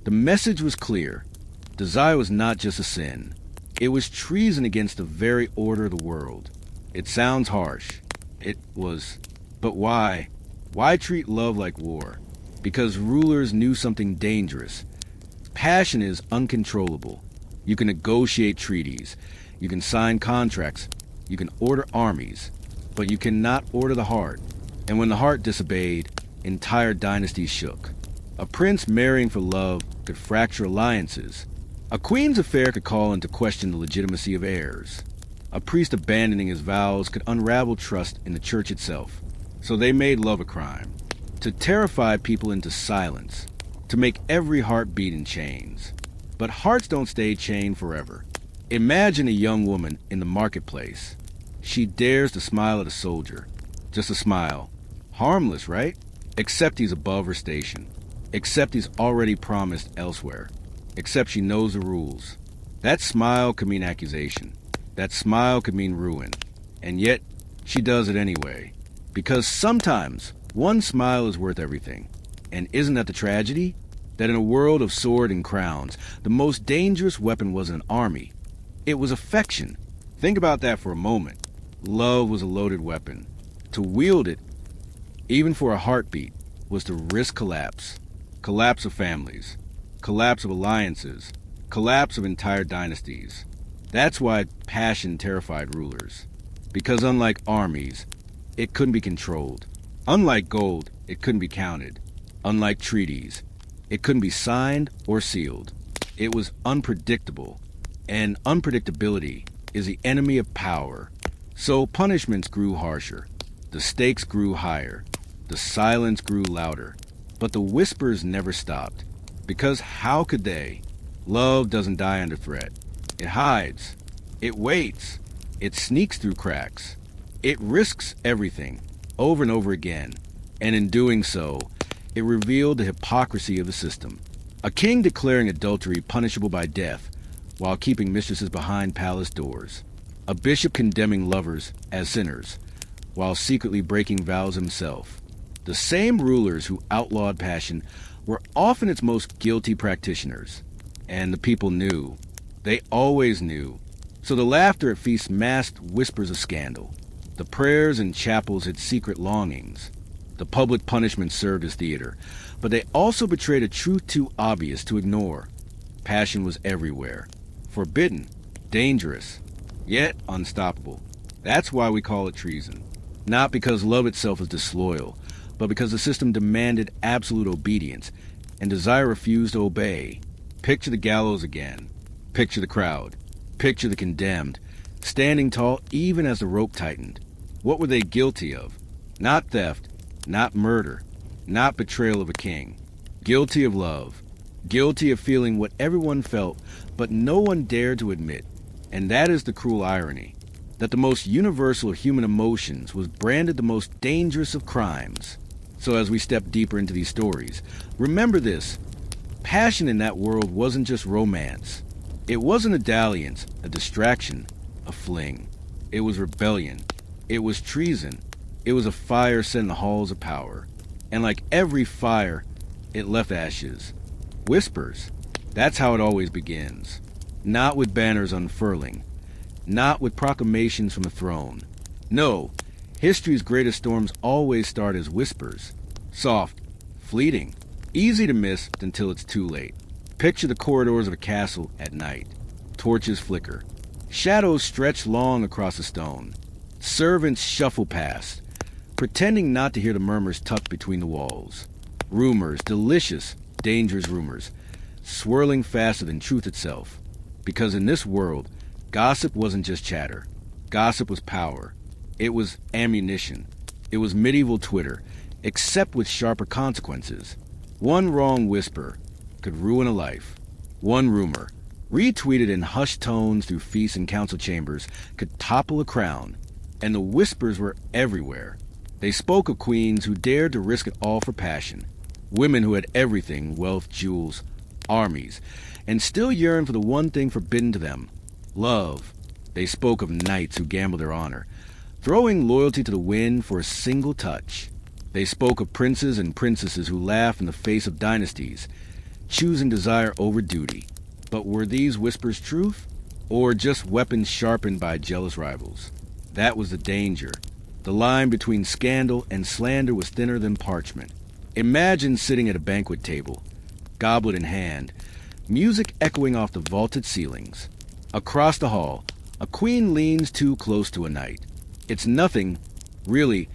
the message was clear. Desire was not just a sin. It was treason against the very order of the world. It sounds harsh. It was. But why? Why treat love like war? Because rulers knew something dangerous. Passion is uncontrollable. You can negotiate treaties. You can sign contracts. You can order armies. But you cannot order the heart. And when the heart disobeyed, entire dynasties shook. A prince marrying for love could fracture alliances. A queen's affair could call into question the legitimacy of heirs. A priest abandoning his vows could unravel trust in the church itself. So they made love a crime. To terrify people into silence. To make every heart beat in chains. But hearts don't stay chained forever. Imagine a young woman in the marketplace. She dares to smile at a soldier. Just a smile. Harmless, right? Except he's above her station. Except he's already promised elsewhere. Except she knows the rules. That smile could mean accusation. That smile could mean ruin. And yet, she does it anyway. Because sometimes, one smile is worth everything. And isn't that the tragedy? That in a world of sword and crowns, the most dangerous weapon was an army. It was affection. Think about that for a moment. Love was a loaded weapon. To wield it, even for a heartbeat, was to risk collapse. Collapse of families. Collapse of alliances. Collapse of entire dynasties. That's why passion terrified rulers. Because unlike armies, it couldn't be controlled. Unlike gold, it couldn't be counted. Unlike treaties, it couldn't be signed or sealed. It was unpredictable. And unpredictability is the enemy of power. So punishments grew harsher. The stakes grew higher. The silence grew louder. But the whispers never stopped. Because how could they? Love doesn't die under threat. It hides. It waits. It sneaks through cracks. It risks everything, over and over again. And in doing so, it revealed the hypocrisy of the system. A king declaring adultery punishable by death, while keeping mistresses behind palace doors. A bishop condemning lovers as sinners, while secretly breaking vows himself. The same rulers who outlawed passion were often its most guilty practitioners. And the people knew. They always knew. So the laughter at feasts masked whispers of scandal. The prayers in chapels hid secret longings. The public punishment served as theater, but they also betrayed a truth too obvious to ignore. Passion was everywhere. Forbidden, dangerous, yet unstoppable. That's why we call it treason. Not because love itself is disloyal, but because the system demanded absolute obedience, and desire refused to obey. Picture the gallows again. Picture the crowd. Picture the condemned, standing tall even as the rope tightened. What were they guilty of? Not theft, not murder, not betrayal of a king. Guilty of love. Guilty of feeling what everyone felt, but no one dared to admit. And that is the cruel irony, that the most universal of human emotions was branded the most dangerous of crimes. So as we step deeper into these stories, remember this. Passion in that world wasn't just romance. It wasn't a dalliance, a distraction, a fling. It was rebellion. It was treason. It was a fire set in the halls of power. And like every fire, it left ashes. Whispers. That's how it always begins. Not with banners unfurling. Not with proclamations from the throne. No, history's greatest storms always start as whispers. Soft, fleeting, easy to miss until it's too late. Picture the corridors of a castle at night. Torches flicker. Shadows stretch long across the stone. Servants shuffle past, pretending not to hear the murmurs tucked between the walls. Rumors, delicious, dangerous rumors, swirling faster than truth itself. Because in this world, gossip wasn't just chatter. Gossip was power. It was ammunition. It was medieval Twitter, except with sharper consequences. One wrong whisper could ruin a life. One rumor, retweeted in hushed tones through feasts and council chambers, could topple a crown. And the whispers were everywhere. They spoke of queens who dared to risk it all for passion. Women who had everything, wealth, jewels, armies, and still yearned for the one thing forbidden to them, love. They spoke of knights who gambled their honor, throwing loyalty to the wind for a single touch. They spoke of princes and princesses who laughed in the face of dynasties, choosing desire over duty. But were these whispers truth, or just weapons sharpened by jealous rivals? That was the danger. The line between scandal and slander was thinner than parchment. Imagine sitting at a banquet table, goblet in hand, music echoing off the vaulted ceilings. Across the hall, a queen leans too close to a knight. It's nothing, really,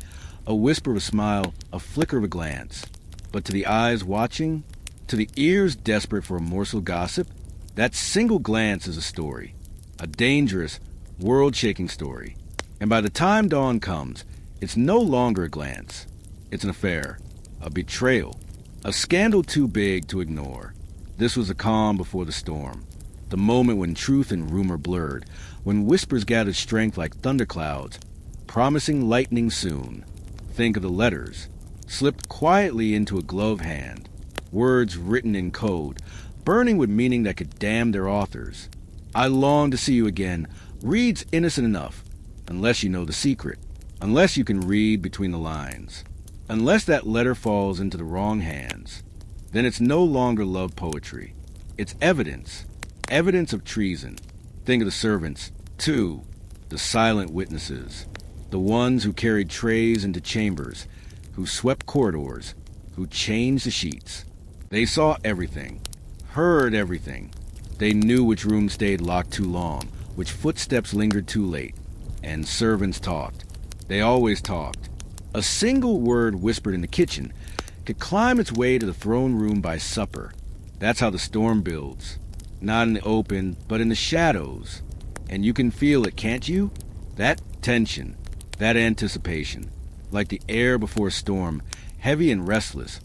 a whisper of a smile, a flicker of a glance. But to the eyes watching, to the ears desperate for a morsel of gossip, that single glance is a story. A dangerous, world-shaking story. And by the time dawn comes, it's no longer a glance. It's an affair, a betrayal, a scandal too big to ignore. This was the calm before the storm, the moment when truth and rumor blurred, when whispers gathered strength like thunderclouds, promising lightning soon. Think of the letters, slipped quietly into a gloved hand, words written in code, burning with meaning that could damn their authors. I long to see you again reads innocent enough, unless you know the secret, unless you can read between the lines, unless that letter falls into the wrong hands. Then it's no longer love poetry. It's evidence, evidence of treason. Think of the servants, too, the silent witnesses, the ones who carried trays into chambers, who swept corridors, who changed the sheets. They saw everything, heard everything. They knew which room stayed locked too long, which footsteps lingered too late. And servants talked. They always talked. A single word whispered in the kitchen could climb its way to the throne room by supper. That's how the storm builds. Not in the open, but in the shadows. And you can feel it, can't you? That tension, that anticipation. Like the air before a storm, heavy and restless,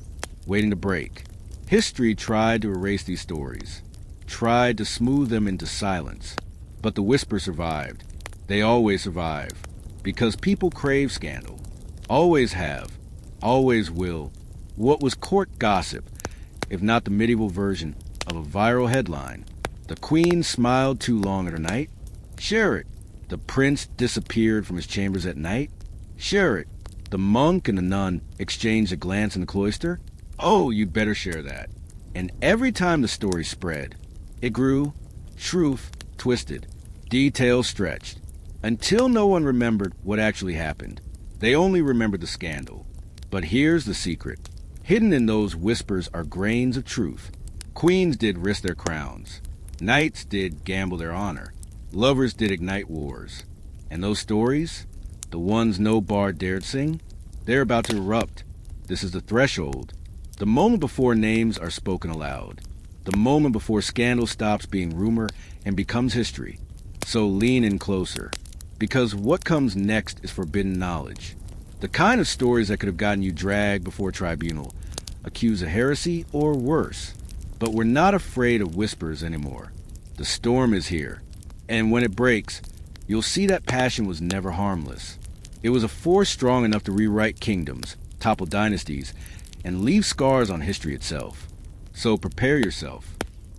waiting to break. History tried to erase these stories, tried to smooth them into silence. But the whisper survived. They always survive, because people crave scandal. Always have, always will. What was court gossip, if not the medieval version of a viral headline? The queen smiled too long at her knight? Share it. The prince disappeared from his chambers at night? Share it. The monk and the nun exchanged a glance in the cloister? Oh, you'd better share that. And every time the story spread, it grew, truth twisted, details stretched, until no one remembered what actually happened. They only remembered the scandal. But here's the secret. Hidden in those whispers are grains of truth. Queens did risk their crowns. Knights did gamble their honor. Lovers did ignite wars. And those stories, the ones no bard dared sing, they're about to erupt. This is the threshold. The moment before names are spoken aloud. The moment before scandal stops being rumor and becomes history. So lean in closer. Because what comes next is forbidden knowledge. The kind of stories that could have gotten you dragged before tribunal, accused of heresy, or worse. But we're not afraid of whispers anymore. The storm is here. And when it breaks, you'll see that passion was never harmless. It was a force strong enough to rewrite kingdoms, topple dynasties, and leave scars on history itself. So prepare yourself.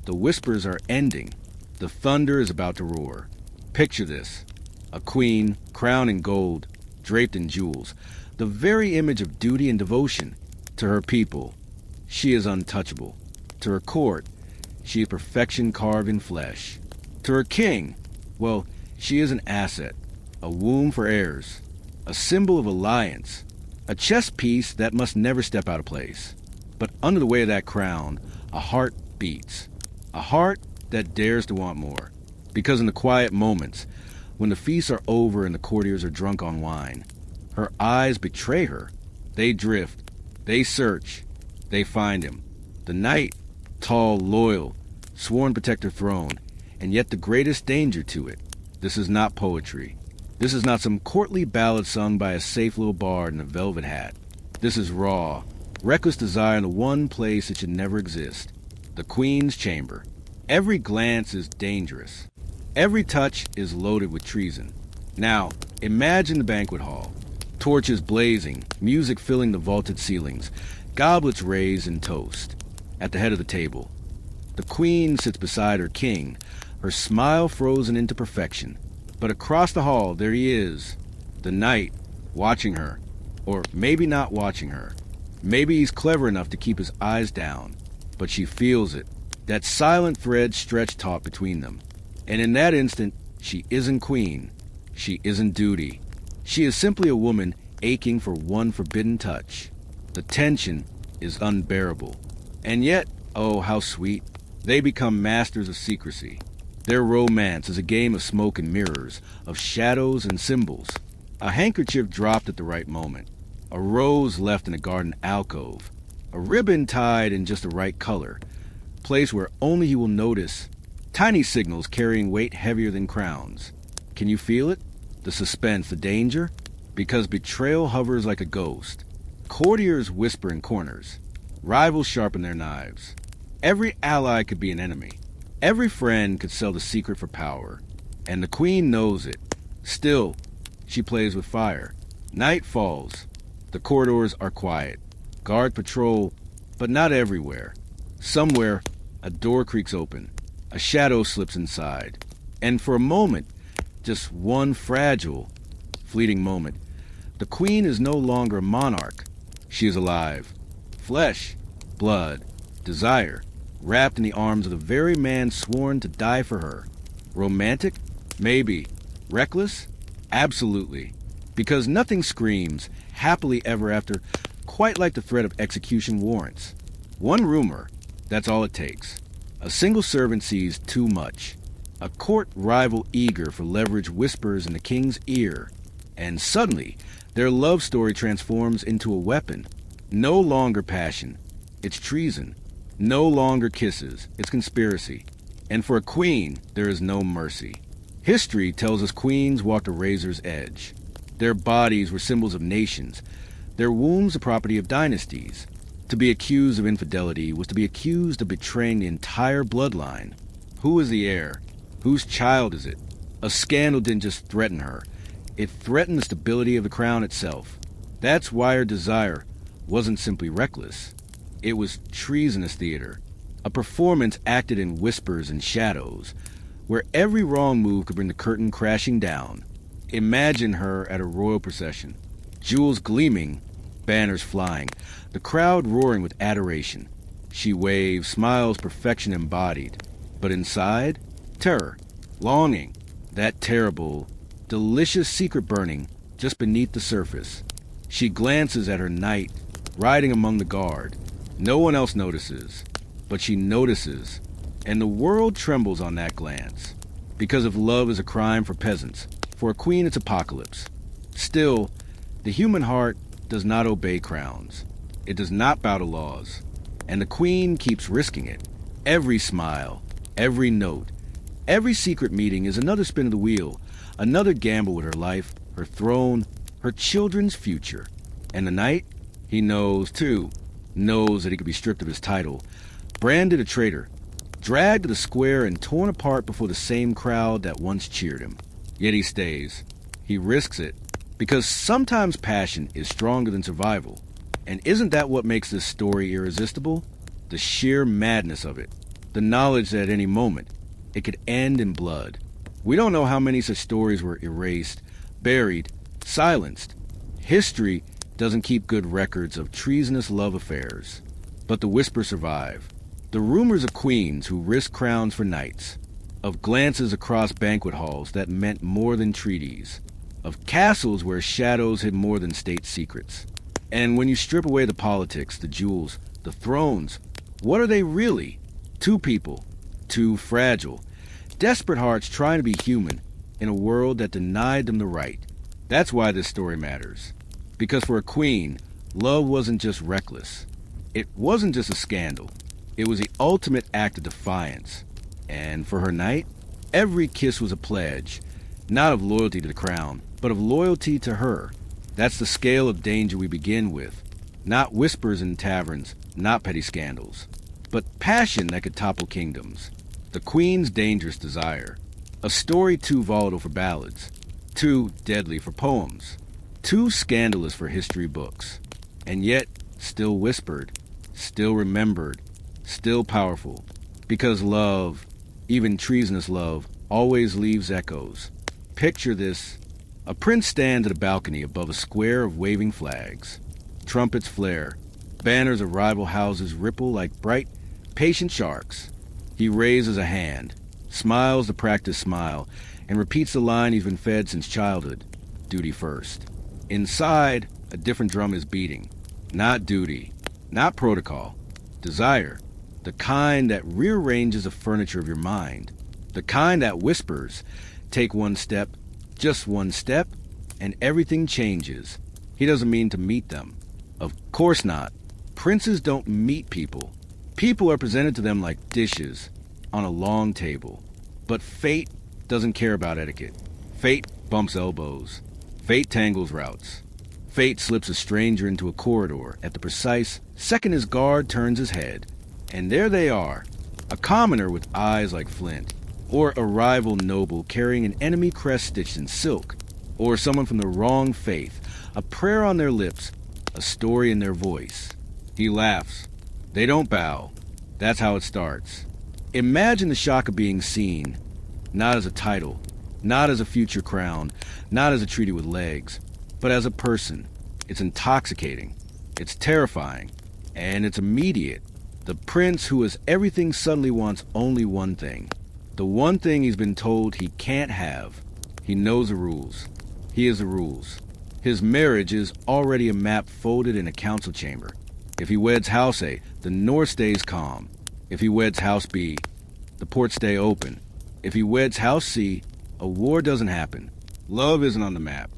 The whispers are ending. The thunder is about to roar. Picture this. A queen, crowned in gold, draped in jewels, the very image of duty and devotion. To her people, she is untouchable. To her court, she is perfection carved in flesh. To her king, well, she is an asset, a womb for heirs, a symbol of alliance, a chess piece that must never step out of place. But under the weight of that crown, a heart beats, a heart that dares to want more. Because in the quiet moments, when the feasts are over and the courtiers are drunk on wine, her eyes betray her. They drift, they search, they find him. The knight, tall, loyal, sworn to protect her throne, and yet the greatest danger to it. This is not poetry. This is not some courtly ballad sung by a safe little bard in a velvet hat. This is raw, reckless desire in the one place it should never exist, the queen's chamber. Every glance is dangerous. Every touch is loaded with treason. Now, imagine the banquet hall. Torches blazing, music filling the vaulted ceilings, goblets raised in toast. At the head of the table, the queen sits beside her king, her smile frozen into perfection. But across the hall, there he is, the knight, watching her. Or maybe not watching her. Maybe he's clever enough to keep his eyes down. But she feels it, that silent thread stretched taut between them. And in that instant, she isn't queen. She isn't duty. She is simply a woman aching for one forbidden touch. The tension is unbearable. And yet, oh, how sweet, they become masters of secrecy. Their romance is a game of smoke and mirrors, of shadows and symbols. A handkerchief dropped at the right moment. A rose left in a garden alcove. A ribbon tied in just the right color. Place where only he will notice. Tiny signals carrying weight heavier than crowns. Can you feel it? The suspense, the danger? Because betrayal hovers like a ghost. Courtiers whisper in corners. Rivals sharpen their knives. Every ally could be an enemy. Every friend could sell the secret for power. And the queen knows it. Still, she plays with fire. Night falls. The corridors are quiet. Guard patrol, but not everywhere. Somewhere, a door creaks open. A shadow slips inside. And for a moment, just one fragile, fleeting moment, the queen is no longer a monarch. She is alive. Flesh, blood, desire, wrapped in the arms of the very man sworn to die for her. Romantic? Maybe. Reckless? Absolutely. Because nothing screams happily ever after quite like the threat of execution warrants. One rumor, that's all it takes. A single servant sees too much. A court rival eager for leverage whispers in the king's ear. And suddenly, their love story transforms into a weapon. No longer passion. It's treason. No longer kisses. It's conspiracy. And for a queen, there is no mercy. History tells us queens walked a razor's edge. Their bodies were symbols of nations. Their wombs the property of dynasties. To be accused of infidelity was to be accused of betraying the entire bloodline. Who is the heir? Whose child is it? A scandal didn't just threaten her. It threatened the stability of the crown itself. That's why her desire wasn't simply reckless. It was treasonous theater. A performance acted in whispers and shadows, where every wrong move could bring the curtain crashing down. Imagine her at a royal procession. Jewels gleaming, banners flying, the crowd roaring with adoration. She waves, smiles perfection embodied. But inside, terror, longing, that terrible, delicious secret burning just beneath the surface. She glances at her knight, riding among the guard. No one else notices, but she notices, and the world trembles on that glance. Because if love is a crime for peasants, for a queen it's apocalypse. Still, the human heart does not obey crowns. It does not bow to laws. And the queen keeps risking it. Every smile, every note, every secret meeting is another spin of the wheel, another gamble with her life, her throne, her children's future. And the knight, he knows too, knows that he could be stripped of his title, branded a traitor, dragged to the square and torn apart before the same crowd that once cheered him. Yet he stays. He risks it, because sometimes passion is stronger than survival. And isn't that what makes this story irresistible? The sheer madness of it. The knowledge that at any moment, it could end in blood. We don't know how many such stories were erased, buried, silenced. History doesn't keep good records of treasonous love affairs. But the whispers survive. The rumors of queens who risk crowns for knights, of glances across banquet halls that meant more than treaties, of castles where shadows hid more than state secrets. And when you strip away the politics, the jewels, the thrones, what are they really? Two people, too fragile, desperate hearts trying to be human in a world that denied them the right. That's why this story matters. Because for a queen, love wasn't just reckless. It wasn't just a scandal. It was the ultimate act of defiance. And for her knight, every kiss was a pledge, not of loyalty to the crown, but of loyalty to her. That's the scale of danger we begin with. Not whispers in taverns, not petty scandals, but passion that could topple kingdoms. The queen's dangerous desire. A story too volatile for ballads, too deadly for poems, too scandalous for history books, and yet still whispered, still remembered, still powerful, because love, even treasonous love, always leaves echoes. Picture this. A prince stands at a balcony above a square of waving flags. Trumpets flare. Banners of rival houses ripple like bright, patient sharks. He raises a hand, smiles the practiced smile, and repeats the line he's been fed since childhood. Duty first. Inside, a different drum is beating. Not duty, not protocol. Desire. The kind that rearranges the furniture of your mind. The kind that whispers, take one step, just one step, and everything changes. He doesn't mean to meet them. Of course not. Princes don't meet people. People are presented to them like dishes on a long table. But fate doesn't care about etiquette. Fate bumps elbows. Fate tangles routes. Fate slips a stranger into a corridor at the precise second his guard turns his head. And there they are, a commoner with eyes like flint, or a rival noble carrying an enemy crest stitched in silk, or someone from the wrong faith, a prayer on their lips, a story in their voice. He laughs. They don't bow. That's how it starts. Imagine the shock of being seen, not as a title, not as a future crown, not as a treaty with legs, but as a person. It's intoxicating, it's terrifying, and it's immediate. The prince who is everything suddenly wants only one thing. The one thing he's been told he can't have. He knows the rules. He is the rules. His marriage is already a map folded in a council chamber. If he weds House A, the north stays calm. If he weds House B, the ports stay open. If he weds House C, a war doesn't happen. Love isn't on the map.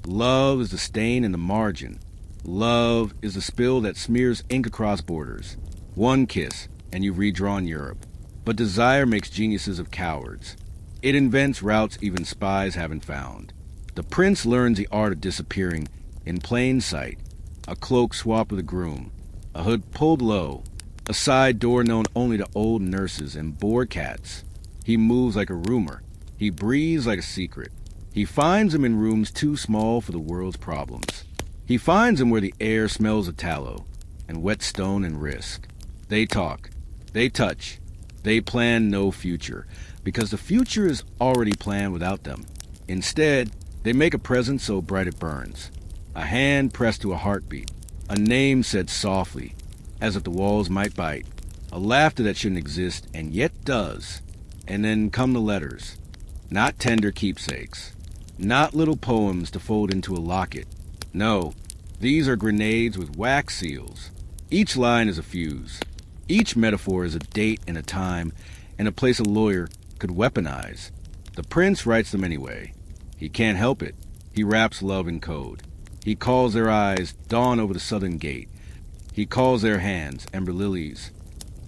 Love is the stain in the margin. Love is the spill that smears ink across borders. One kiss, and you've redrawn Europe. But desire makes geniuses of cowards. It invents routes even spies haven't found. The prince learns the art of disappearing in plain sight. A cloak swapped with a groom, a hood pulled low, a side door known only to old nurses and boar cats. He moves like a rumor. He breathes like a secret. He finds them in rooms too small for the world's problems. He finds them where the air smells of tallow and wet stone and risk. They talk. They touch. They plan no future, because the future is already planned without them. Instead, they make a present so bright it burns. A hand pressed to a heartbeat. A name said softly, as if the walls might bite. A laughter that shouldn't exist, and yet does. And then come the letters. Not tender keepsakes. Not little poems to fold into a locket. No, These are grenades with wax seals. Each line is a fuse. Each metaphor is a date and a time and a place a lawyer could weaponize. The prince writes them anyway. He can't help it. He wraps love in code. He calls their eyes dawn over the southern gate. He calls their hands ember lilies.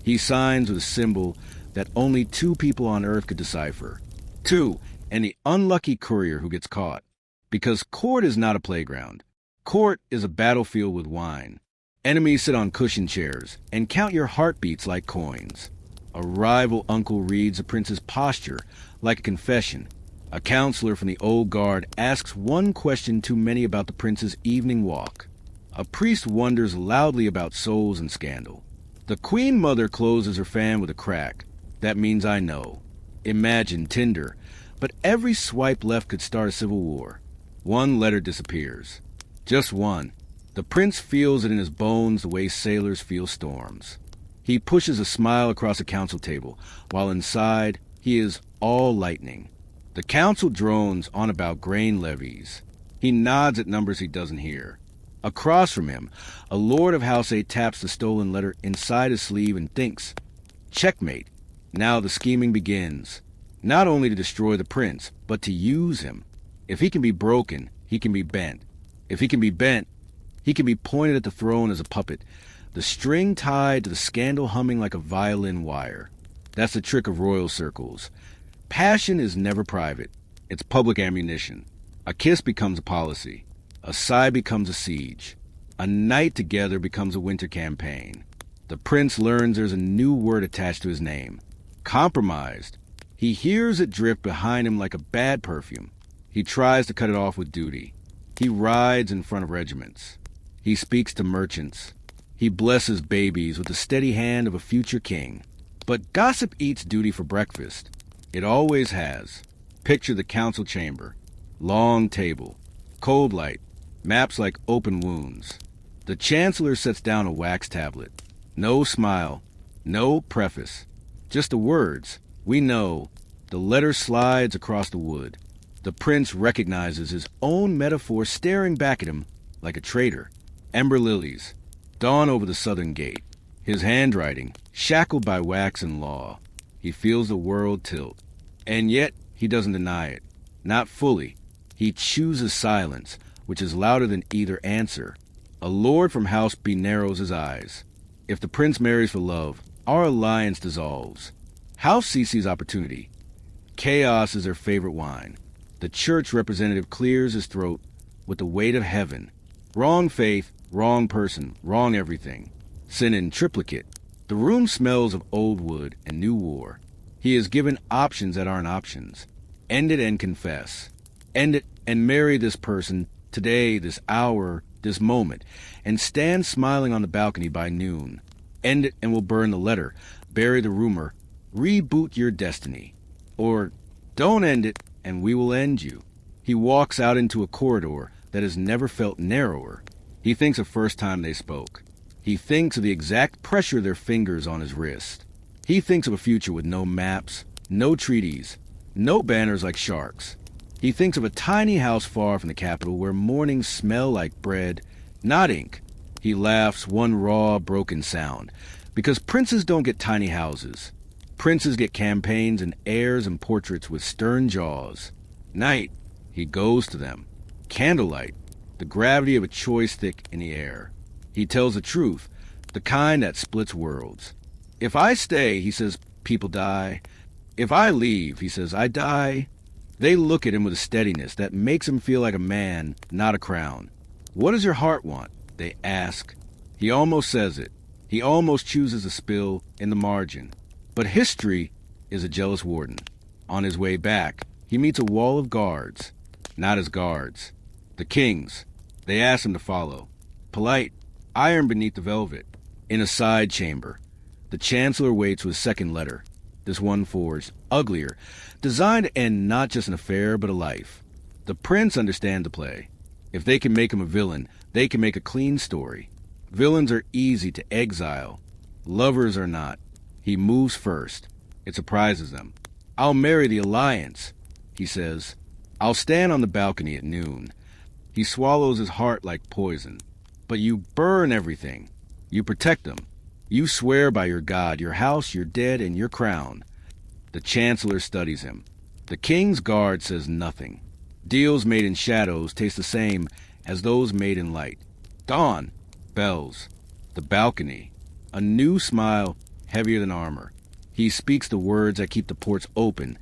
He signs with a symbol that only two people on earth could decipher. Two, and the unlucky courier who gets caught. Because court is not a playground. Court is a battlefield with wine. Enemies sit on cushioned chairs and count your heartbeats like coins. A rival uncle reads a prince's posture like a confession. A counselor from the old guard asks one question too many about the prince's evening walk. A priest wonders loudly about souls and scandal. The queen mother closes her fan with a crack. That means I know. Imagine Tinder. But every swipe left could start a civil war. One letter disappears. Just one. The prince feels it in his bones the way sailors feel storms. He pushes a smile across a council table, while inside he is all lightning. The council drones on about grain levies. He nods at numbers he doesn't hear. Across from him, a lord of House A taps the stolen letter inside his sleeve and thinks, checkmate. Now the scheming begins. Not only to destroy the prince, but to use him. If he can be broken, he can be bent. If he can be bent, he can be pointed at the throne as a puppet, the string tied to the scandal humming like a violin wire. That's the trick of royal circles. Passion is never private. It's public ammunition. A kiss becomes a policy. A sigh becomes a siege. A night together becomes a winter campaign. The prince learns there's a new word attached to his name. Compromised. He hears it drift behind him like a bad perfume. He tries to cut it off with duty. He rides in front of regiments. He speaks to merchants. He blesses babies with the steady hand of a future king. But gossip eats duty for breakfast. It always has. Picture the council chamber. Long table. Cold light. Maps like open wounds. The chancellor sets down a wax tablet. No smile. No preface. Just the words. We know. The letter slides across the wood. The prince recognizes his own metaphor staring back at him like a traitor. Ember lilies. Dawn over the southern gate. His handwriting, shackled by wax and law. He feels the world tilt. And yet, he doesn't deny it. Not fully. He chooses silence, which is louder than either answer. A lord from House B narrows his eyes. If the prince marries for love, our alliance dissolves. House C sees opportunity. Chaos is their favorite wine. The church representative clears his throat with the weight of heaven. Wrong faith, wrong person, wrong everything. Sin in triplicate. The room smells of old wood and new war. He is given options that aren't options. End it and confess. End it and marry this person today, this hour, this moment, and stand smiling on the balcony by noon. End it and we'll burn the letter, bury the rumor, reboot your destiny. Or don't end it and we will end you. He walks out into a corridor that has never felt narrower. He thinks of first time they spoke. He thinks of the exact pressure of their fingers on his wrist. He thinks of a future with no maps, no treaties, no banners like sharks. He thinks of a tiny house far from the capital where mornings smell like bread, not ink. He laughs one raw, broken sound, because princes don't get tiny houses. Princes get campaigns and heirs and portraits with stern jaws. Night, he goes to them. Candlelight, the gravity of a choice thick in the air. He tells the truth, the kind that splits worlds. If I stay, he says, people die. If I leave, he says, I die. They look at him with a steadiness that makes him feel like a man, not a crown. What does your heart want? They ask. He almost says it. He almost chooses a spill in the margin. But history is a jealous warden. On his way back, he meets a wall of guards. Not his guards. The kings. They ask him to follow. Polite. Iron beneath the velvet. In a side chamber. The chancellor waits with a second letter. This one forged, uglier, designed to end not just an affair, but a life. The prince understands the play. If they can make him a villain, they can make a clean story. Villains are easy to exile. Lovers are not. He moves first. It surprises them. I'll marry the alliance, he says. I'll stand on the balcony at noon. He swallows his heart like poison. But you burn everything. You protect them. You swear by your god, your house, your dead, and your crown. The chancellor studies him. The king's guard says nothing. Deals made in shadows taste the same as those made in light. Dawn. Bells. The balcony. A new smile, heavier than armor. He speaks the words that keep the ports open,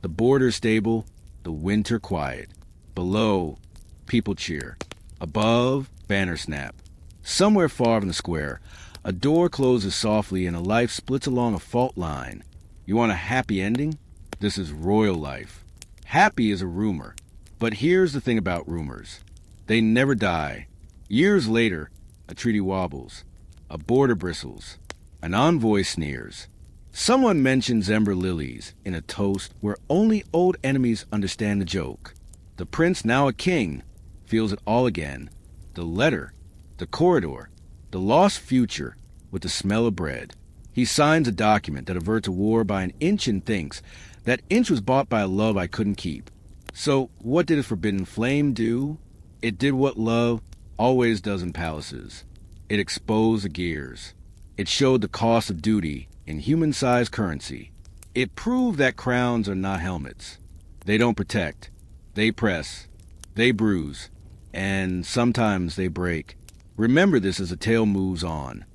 the border stable, the winter quiet. Below, people cheer. Above, banner snap. Somewhere far from the square, a door closes softly and a life splits along a fault line. You want a happy ending? This is royal life. Happy is a rumor. But here's the thing about rumors. They never die. Years later, a treaty wobbles. A border bristles. An envoy sneers. Someone mentions ember lilies in a toast where only old enemies understand the joke. The prince, now a king, feels it all again. The letter, the corridor, the lost future with the smell of bread. He signs a document that averts a war by an inch and thinks that inch was bought by a love I couldn't keep. So what did a forbidden flame do? It did what love always does in palaces. It exposed the gears. It showed the cost of duty in human-sized currency. It proved that crowns are not helmets. They don't protect. They press. They bruise. And sometimes they break. Remember this as the tale moves on.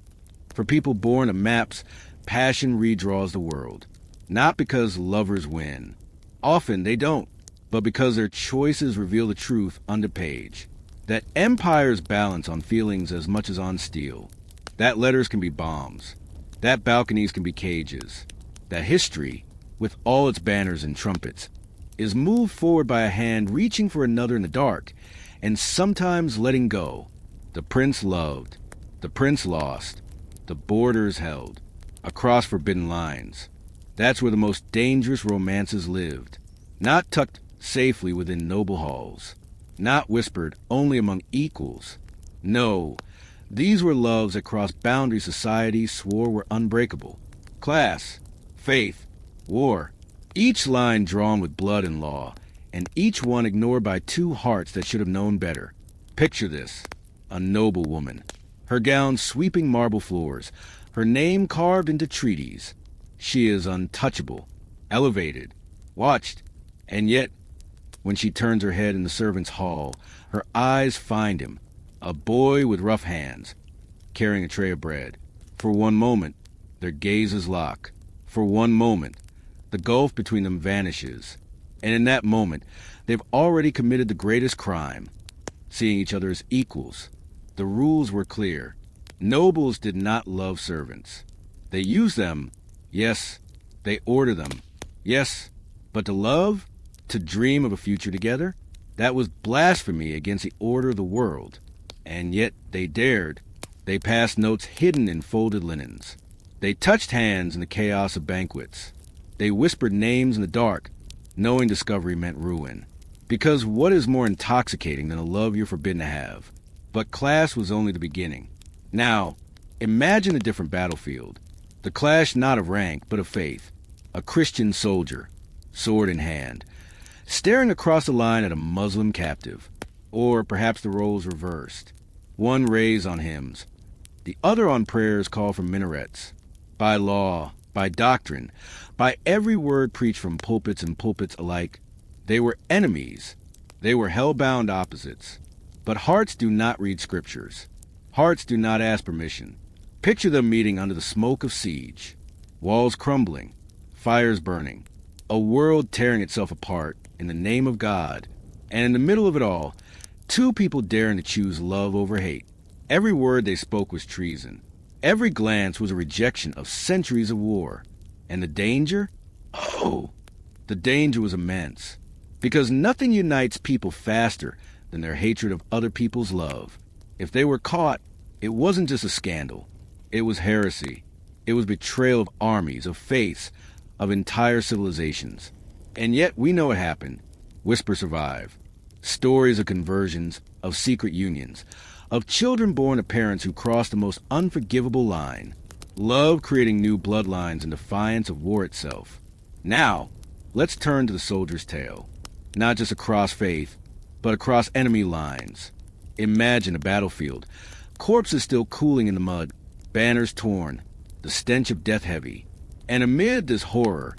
For people born of maps, passion redraws the world. Not because lovers win. Often they don't, but because their choices reveal the truth on the page. That empires balance on feelings as much as on steel. That letters can be bombs. That balconies can be cages. That history, with all its banners and trumpets, is moved forward by a hand reaching for another in the dark, and sometimes letting go. The prince loved. The prince lost. The borders held. Across forbidden lines. That's where the most dangerous romances lived. Not tucked safely within noble halls. Not whispered only among equals. No, these were loves that crossed boundaries society swore were unbreakable. Class, faith, war. Each line drawn with blood and law, and each one ignored by two hearts that should have known better. Picture this. A noble woman. Her gown sweeping marble floors. Her name carved into treaties. She is untouchable, elevated, watched, and yet, when she turns her head in the servants' hall, her eyes find him, a boy with rough hands, carrying a tray of bread. For one moment, their gazes lock. For one moment, the gulf between them vanishes. And in that moment, they've already committed the greatest crime, seeing each other as equals. The rules were clear. Nobles did not love servants. They use them, yes. They order them, yes. But to love, to dream of a future together, that was blasphemy against the order of the world. And yet they dared. They passed notes hidden in folded linens. They touched hands in the chaos of banquets. They whispered names in the dark, knowing discovery meant ruin. Because what is more intoxicating than a love you're forbidden to have? But class was only the beginning. Now, imagine a different battlefield. The clash not of rank, but of faith. A Christian soldier, sword in hand, staring across the line at a Muslim captive. Or perhaps the roles reversed. One raised on hymns, the other on prayers called from minarets. By law, by doctrine, by every word preached from pulpits and pulpits alike, they were enemies. They were hell-bound opposites. But hearts do not read scriptures. Hearts do not ask permission. Picture them meeting under the smoke of siege. Walls crumbling, fires burning, a world tearing itself apart in the name of God. And in the middle of it all, two people daring to choose love over hate. Every word they spoke was treason. Every glance was a rejection of centuries of war. And the danger? Oh, the danger was immense. Because nothing unites people faster than their hatred of other people's love. If they were caught, it wasn't just a scandal. It was heresy. It was betrayal of armies, of faiths, of entire civilizations. And yet we know what happened. Whispers survive. Stories of conversions, of secret unions, of children born to parents who crossed the most unforgivable line. Love creating new bloodlines in defiance of war itself. Now, let's turn to the soldier's tale. Not just across faith, but across enemy lines. Imagine a battlefield, corpses still cooling in the mud, banners torn, the stench of death heavy. And amid this horror,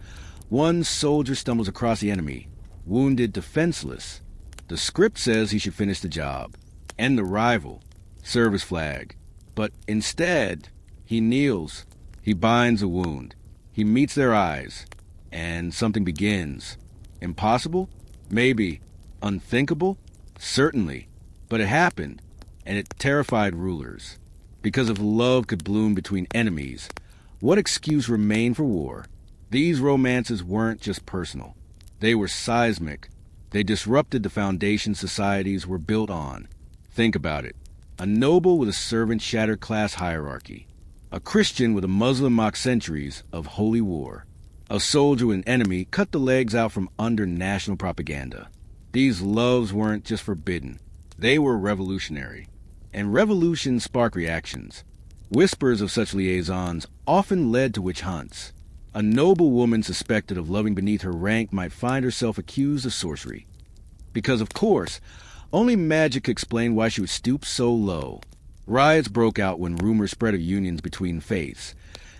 one soldier stumbles across the enemy, wounded, defenseless. The script says he should finish the job, end the rival, serve his flag. But instead, he kneels, he binds a wound, he meets their eyes, and something begins. Impossible? Maybe. Unthinkable? Certainly. But it happened, and it terrified rulers. Because if love could bloom between enemies, what excuse remained for war? These romances weren't just personal. They were seismic. They disrupted the foundation societies were built on. Think about it. A noble with a servant shattered class hierarchy. A Christian with a Muslim mocked centuries of holy war. A soldier with an enemy cut the legs out from under national propaganda. These loves weren't just forbidden. They were revolutionary. And revolutions spark reactions. Whispers of such liaisons often led to witch hunts. A noble woman suspected of loving beneath her rank might find herself accused of sorcery. Because, of course, only magic could explain why she would stoop so low. Riots broke out when rumors spread of unions between faiths.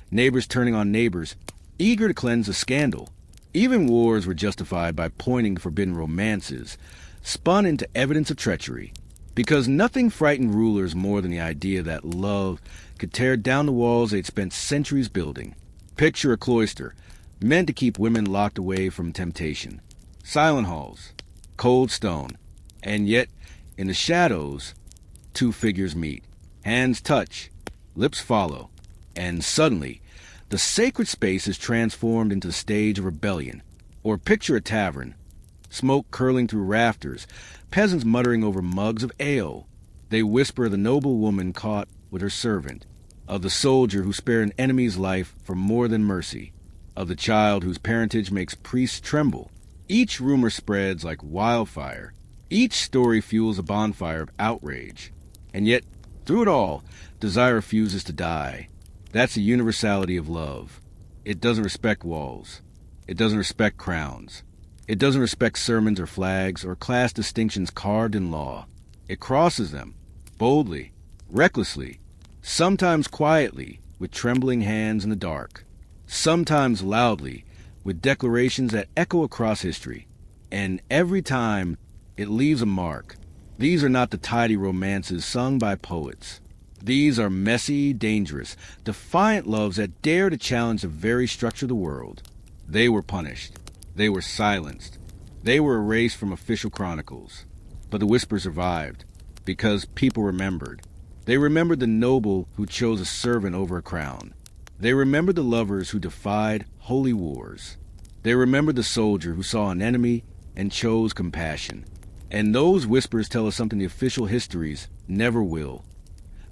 Neighbors turning on neighbors, eager to cleanse the scandal. Even wars were justified by pointing to forbidden romances, spun into evidence of treachery. Because nothing frightened rulers more than the idea that love could tear down the walls they'd spent centuries building. Picture a cloister, meant to keep women locked away from temptation. Silent halls, cold stone, and yet, in the shadows, two figures meet. Hands touch, lips follow, and suddenly, the sacred space is transformed into the stage of rebellion. Or picture a tavern, smoke curling through rafters, peasants muttering over mugs of ale. They whisper of the noble woman caught with her servant, of the soldier who spared an enemy's life for more than mercy, of the child whose parentage makes priests tremble. Each rumor spreads like wildfire. Each story fuels a bonfire of outrage. And yet, through it all, desire refuses to die. That's the universality of love. It doesn't respect walls. It doesn't respect crowns. It doesn't respect sermons or flags or class distinctions carved in law. It crosses them, boldly, recklessly, sometimes quietly, with trembling hands in the dark, sometimes loudly, with declarations that echo across history. And every time, it leaves a mark. These are not the tidy romances sung by poets. These are messy, dangerous, defiant loves that dare to challenge the very structure of the world. They were punished. They were silenced. They were erased from official chronicles. But the whisper survived, because people remembered. They remembered the noble who chose a servant over a crown. They remembered the lovers who defied holy wars. They remembered the soldier who saw an enemy and chose compassion. And those whispers tell us something the official histories never will.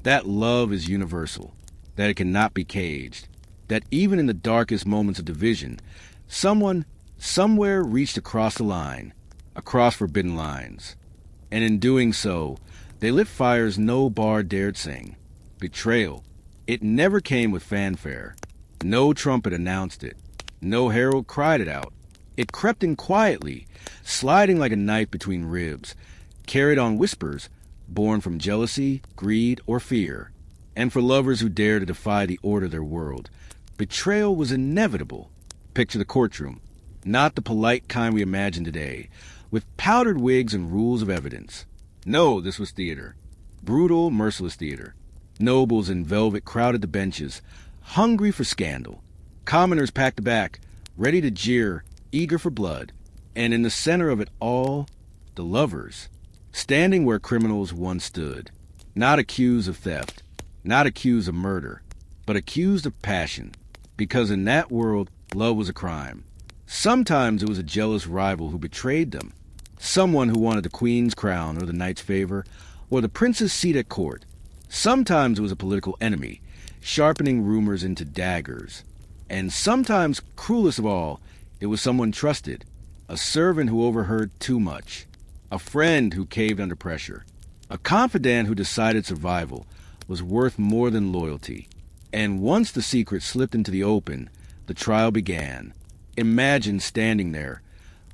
That love is universal, that it cannot be caged, that even in the darkest moments of division, someone, somewhere reached across the line, across forbidden lines. And in doing so, they lit fires no bard dared sing. Betrayal. It never came with fanfare. No trumpet announced it. No herald cried it out. It crept in quietly, sliding like a knife between ribs, carried on whispers, born from jealousy, greed, or fear. And for lovers who dare to defy the order of their world, betrayal was inevitable. Picture the courtroom. Not the polite kind we imagine today, with powdered wigs and rules of evidence. No, this was theater. Brutal, merciless theater. Nobles in velvet crowded the benches, hungry for scandal. Commoners packed the back, ready to jeer, eager for blood. And in the center of it all, the lovers, standing where criminals once stood. Not accused of theft, not accused of murder, but accused of passion. Because in that world, love was a crime. Sometimes it was a jealous rival who betrayed them. Someone who wanted the queen's crown or the knight's favor or the prince's seat at court. Sometimes it was a political enemy, sharpening rumors into daggers. And sometimes, cruelest of all, it was someone trusted, a servant who overheard too much, a friend who caved under pressure, a confidant who decided survival was worth more than loyalty. And once the secret slipped into the open, the trial began. Imagine standing there,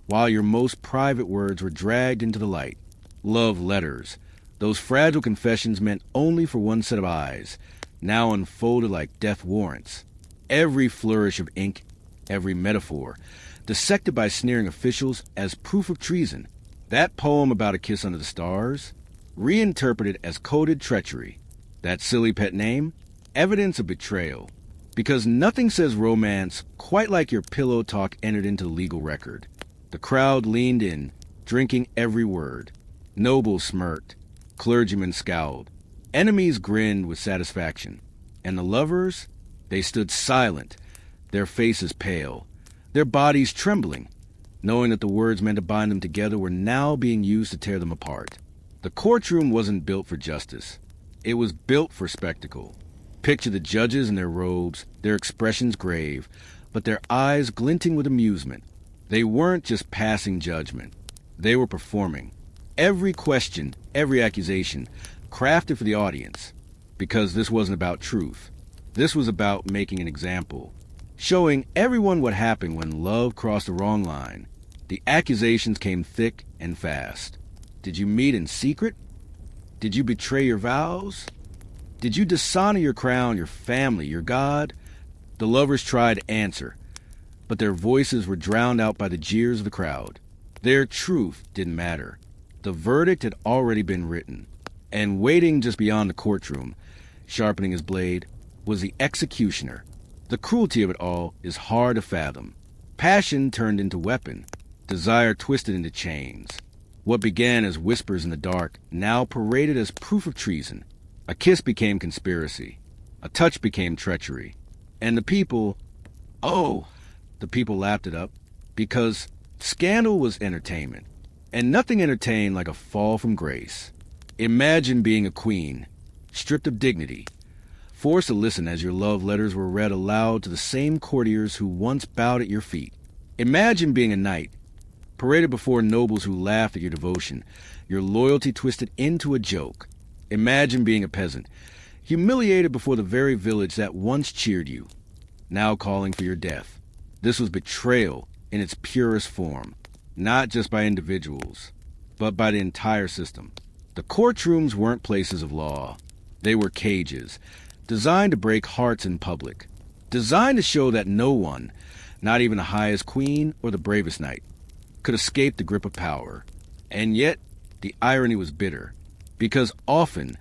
while your most private words were dragged into the light. Love letters, Those fragile confessions meant only for one set of eyes, now unfolded like death warrants. Every flourish of ink, every metaphor, dissected by sneering officials as proof of treason. That poem about a kiss under the stars, reinterpreted as coded treachery. That silly pet name, evidence of betrayal. Because nothing says romance quite like your pillow talk entered into the legal record. The crowd leaned in, drinking every word. Nobles smirked. Clergymen scowled. Enemies grinned with satisfaction. And the lovers, they stood silent, their faces pale, their bodies trembling, knowing that the words meant to bind them together were now being used to tear them apart. The courtroom wasn't built for justice. It was built for spectacle. Picture the judges in their robes, their expressions grave, but their eyes glinting with amusement. They weren't just passing judgment. They were performing. Every question, every accusation, crafted for the audience. Because this wasn't about truth. This was about making an example. Showing everyone what happened when love crossed the wrong line. The accusations came thick and fast. Did you meet in secret? Did you betray your vows? Did you dishonor your crown, your family, your God? The lovers tried to answer, but their voices were drowned out by the jeers of the crowd. Their truth didn't matter. The verdict had already been written, and waiting just beyond the courtroom, sharpening his blade, was the executioner. The cruelty of it all is hard to fathom. Passion turned into weapon, desire twisted into chains. What began as whispers in the dark now paraded as proof of treason. A kiss became conspiracy. A touch became treachery. And the people lapped it up because scandal was entertainment. And nothing entertained like a fall from grace. Imagine being a queen, stripped of dignity, forced to listen as your love letters were read aloud to the same courtiers who once bowed at your feet. Imagine being a knight, paraded before nobles who laughed at your devotion, your loyalty twisted into a joke. Imagine being a peasant, humiliated before the very village that once cheered you, now calling for your death. This was betrayal in its purest form, not just by individuals, but by the entire system. The courtrooms weren't places of law. They were cages, designed to break hearts in public, designed to show that no one, not even the highest queen or the bravest knight, could escape the grip of power. And yet, the irony was bitter, because often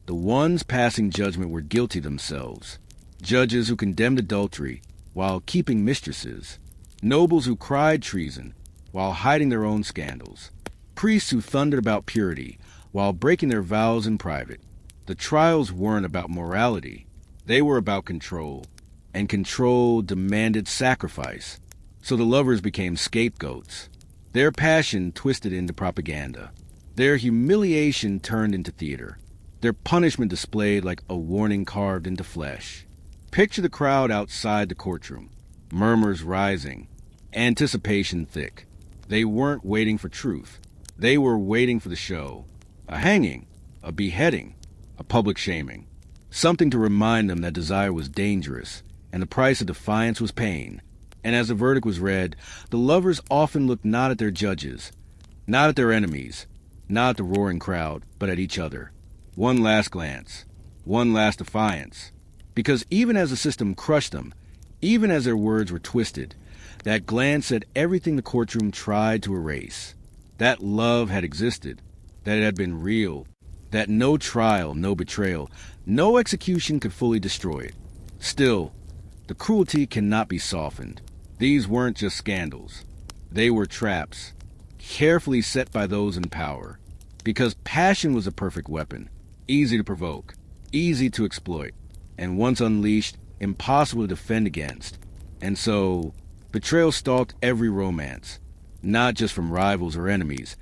the ones passing judgment were guilty themselves. Judges who condemned adultery while keeping mistresses, nobles who cried treason while hiding their own scandals, priests who thundered about purity while breaking their vows in private. The trials weren't about morality. They were about control, and control demanded sacrifice. So the lovers became scapegoats. Their passion twisted into propaganda. Their humiliation turned into theater. Their punishment displayed like a warning carved into flesh. Picture the crowd outside the courtroom, murmurs rising, anticipation thick. They weren't waiting for truth. They were waiting for the show. A hanging, a beheading, a public shaming. Something to remind them that desire was dangerous, and the price of defiance was pain. And as the verdict was read, the lovers often looked not at their judges, not at their enemies, not at the roaring crowd, but at each other. One last glance, one last defiance. Because even as the system crushed them, even as their words were twisted, that glance said everything the courtroom tried to erase. That love had existed, that it had been real, that no trial, no betrayal, no execution could fully destroy it. Still, the cruelty cannot be softened. These weren't just scandals. They were traps, carefully set by those in power. Because passion was a perfect weapon, easy to provoke, easy to exploit, and once unleashed, impossible to defend against. And so, betrayal stalked every romance, not just from rivals or enemies,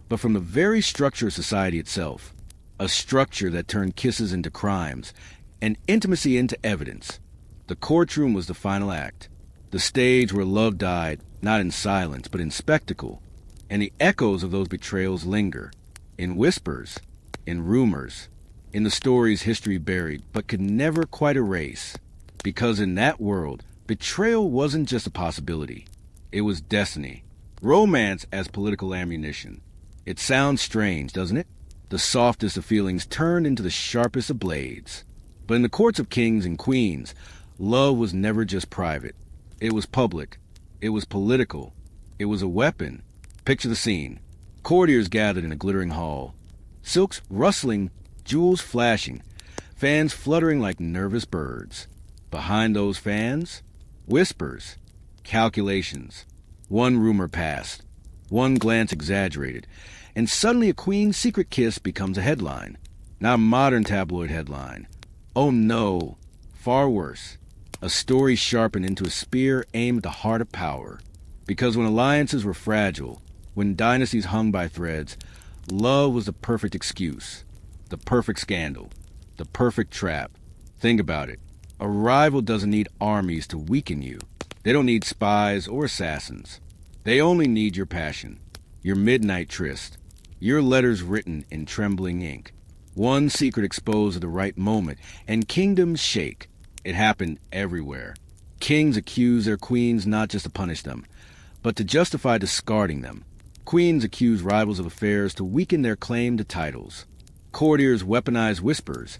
but from the very structure of society itself. A structure that turned kisses into crimes, and intimacy into evidence. The courtroom was the final act, the stage where love died, not in silence, but in spectacle. And the echoes of those betrayals linger, in whispers, in rumors, in the stories history buried, but could never quite erase. Because in that world, betrayal wasn't just a possibility. It was destiny. Romance as political ammunition. It sounds strange, doesn't it? The softest of feelings turned into the sharpest of blades. But in the courts of kings and queens, love was never just private. It was public. It was political. It was a weapon. Picture the scene. Courtiers gathered in a glittering hall. Silks rustling, jewels flashing, fans fluttering like nervous birds. Behind those fans, whispers, calculations. One rumor passed. One glance exaggerated. And suddenly a queen's secret kiss becomes a headline. Not a modern tabloid headline. Oh no, far worse. A story sharpened into a spear aimed at the heart of power. Because when alliances were fragile, when dynasties hung by threads, love was the perfect excuse, the perfect scandal, the perfect trap. Think about it. A rival doesn't need armies to weaken you. They don't need spies or assassins. They only need your passion, your midnight tryst, your letters written in trembling ink. One secret exposed at the right moment, and kingdoms shake. It happened everywhere. Kings accuse their queens not just to punish them, but to justify discarding them. Queens accuse rivals of affairs to weaken their claim to titles. Courtiers weaponize whispers,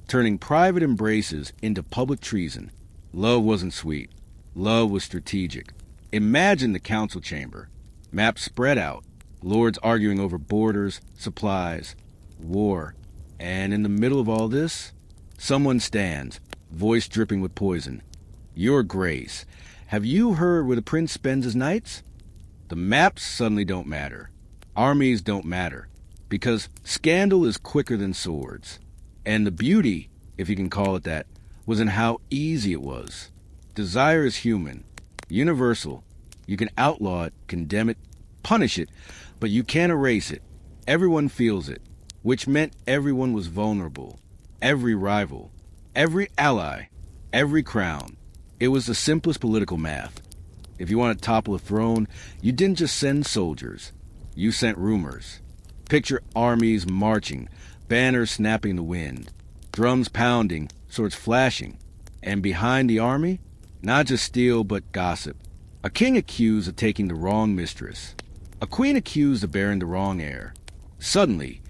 turning private embraces into public treason. Love wasn't sweet. Love was strategic. Imagine the council chamber. Maps spread out, lords arguing over borders, supplies, war. And in the middle of all this, someone stands, voice dripping with poison. Your Grace, have you heard where the prince spends his nights? The maps suddenly don't matter. Armies don't matter. Because scandal is quicker than swords. And the beauty, if you can call it that, was in how easy it was. Desire is human, universal. You can outlaw it, condemn it, punish it, but you can't erase it. Everyone feels it, which meant everyone was vulnerable. Every rival, every ally, every crown. It was the simplest political math. If you want to topple a throne, you didn't just send soldiers. You sent rumors. Picture armies marching, banners snapping in the wind, drums pounding, swords flashing. And behind the army, not just steel, but gossip. A king accused of taking the wrong mistress. A queen accused of bearing the wrong heir. Suddenly,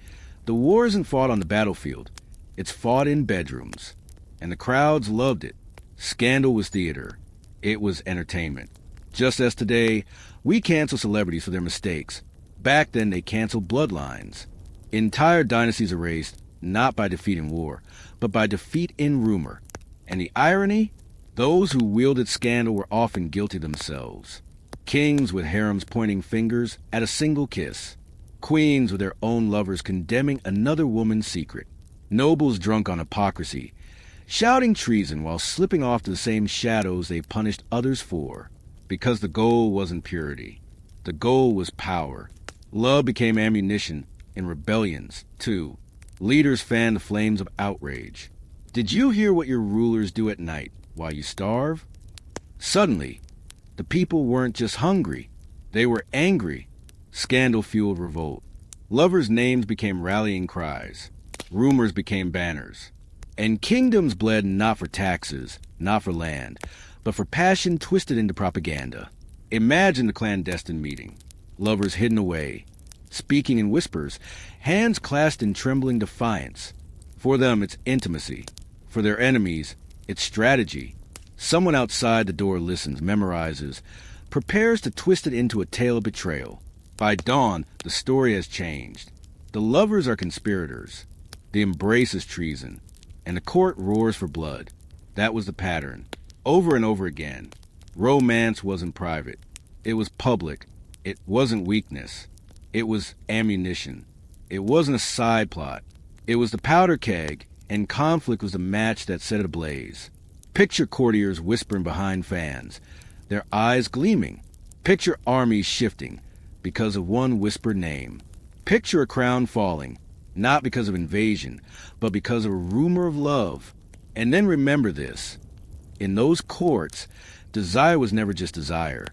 the war isn't fought on the battlefield. It's fought in bedrooms. And the crowds loved it. Scandal was theater. It was entertainment. Just as today, we cancel celebrities for their mistakes. Back then, they canceled bloodlines. Entire dynasties erased, not by defeat in war, but by defeat in rumor. And the irony? Those who wielded scandal were often guilty themselves. Kings with harems pointing fingers at a single kiss. Queens with their own lovers condemning another woman's secret. Nobles drunk on hypocrisy, shouting treason while slipping off to the same shadows they punished others for. Because the goal wasn't purity. The goal was power. Love became ammunition in rebellions, too. Leaders fanned the flames of outrage. Did you hear what your rulers do at night while you starve? Suddenly, the people weren't just hungry. They were angry. Scandal-fueled revolt. Lovers' names became rallying cries. Rumors became banners. And kingdoms bled not for taxes, not for land, but for passion twisted into propaganda. Imagine the clandestine meeting. Lovers hidden away, speaking in whispers, hands clasped in trembling defiance. For them, it's intimacy. For their enemies, it's strategy. Someone outside the door listens, memorizes, prepares to twist it into a tale of betrayal. By dawn, the story has changed. The lovers are conspirators. The embrace is treason. And the court roars for blood. That was the pattern. Over and over again. Romance wasn't private. It was public. It wasn't weakness. It was ammunition. It wasn't a side plot. It was the powder keg, and conflict was the match that set it ablaze. Picture courtiers whispering behind fans, their eyes gleaming. Picture armies shifting because of one whispered name. Picture a crown falling, not because of invasion, but because of a rumor of love. And then remember this. In those courts, desire was never just desire.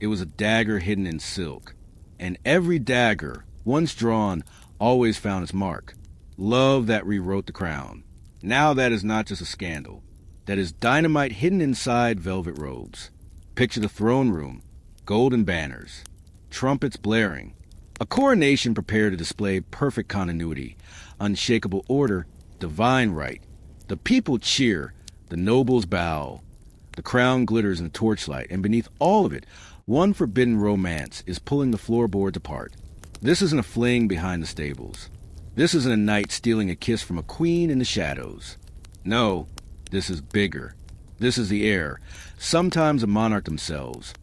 It was a dagger hidden in silk. And every dagger, once drawn, always found its mark. Love that rewrote the crown. Now that is not just a scandal. That is dynamite hidden inside velvet robes. Picture the throne room, golden banners, trumpets blaring, A coronation prepared to display perfect continuity, unshakable order, divine right. The people cheer, the nobles bow. The crown glitters in the torchlight, and beneath all of it, one forbidden romance is pulling the floorboards apart. This isn't a fling behind the stables. This isn't a knight stealing a kiss from a queen in the shadows. No, this is bigger. This is the heir, sometimes a monarch themselves.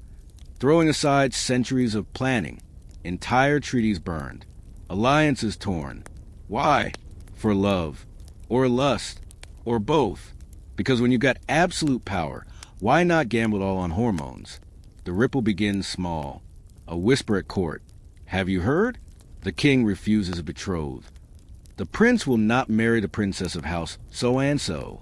Throwing aside centuries of planning, entire treaties burned, alliances torn. Why? For love, or lust, or both. Because when you've got absolute power, why not gamble it all on hormones? The ripple begins small. A whisper at court. Have you heard? The king refuses a betrothed. The prince will not marry the princess of house so-and-so.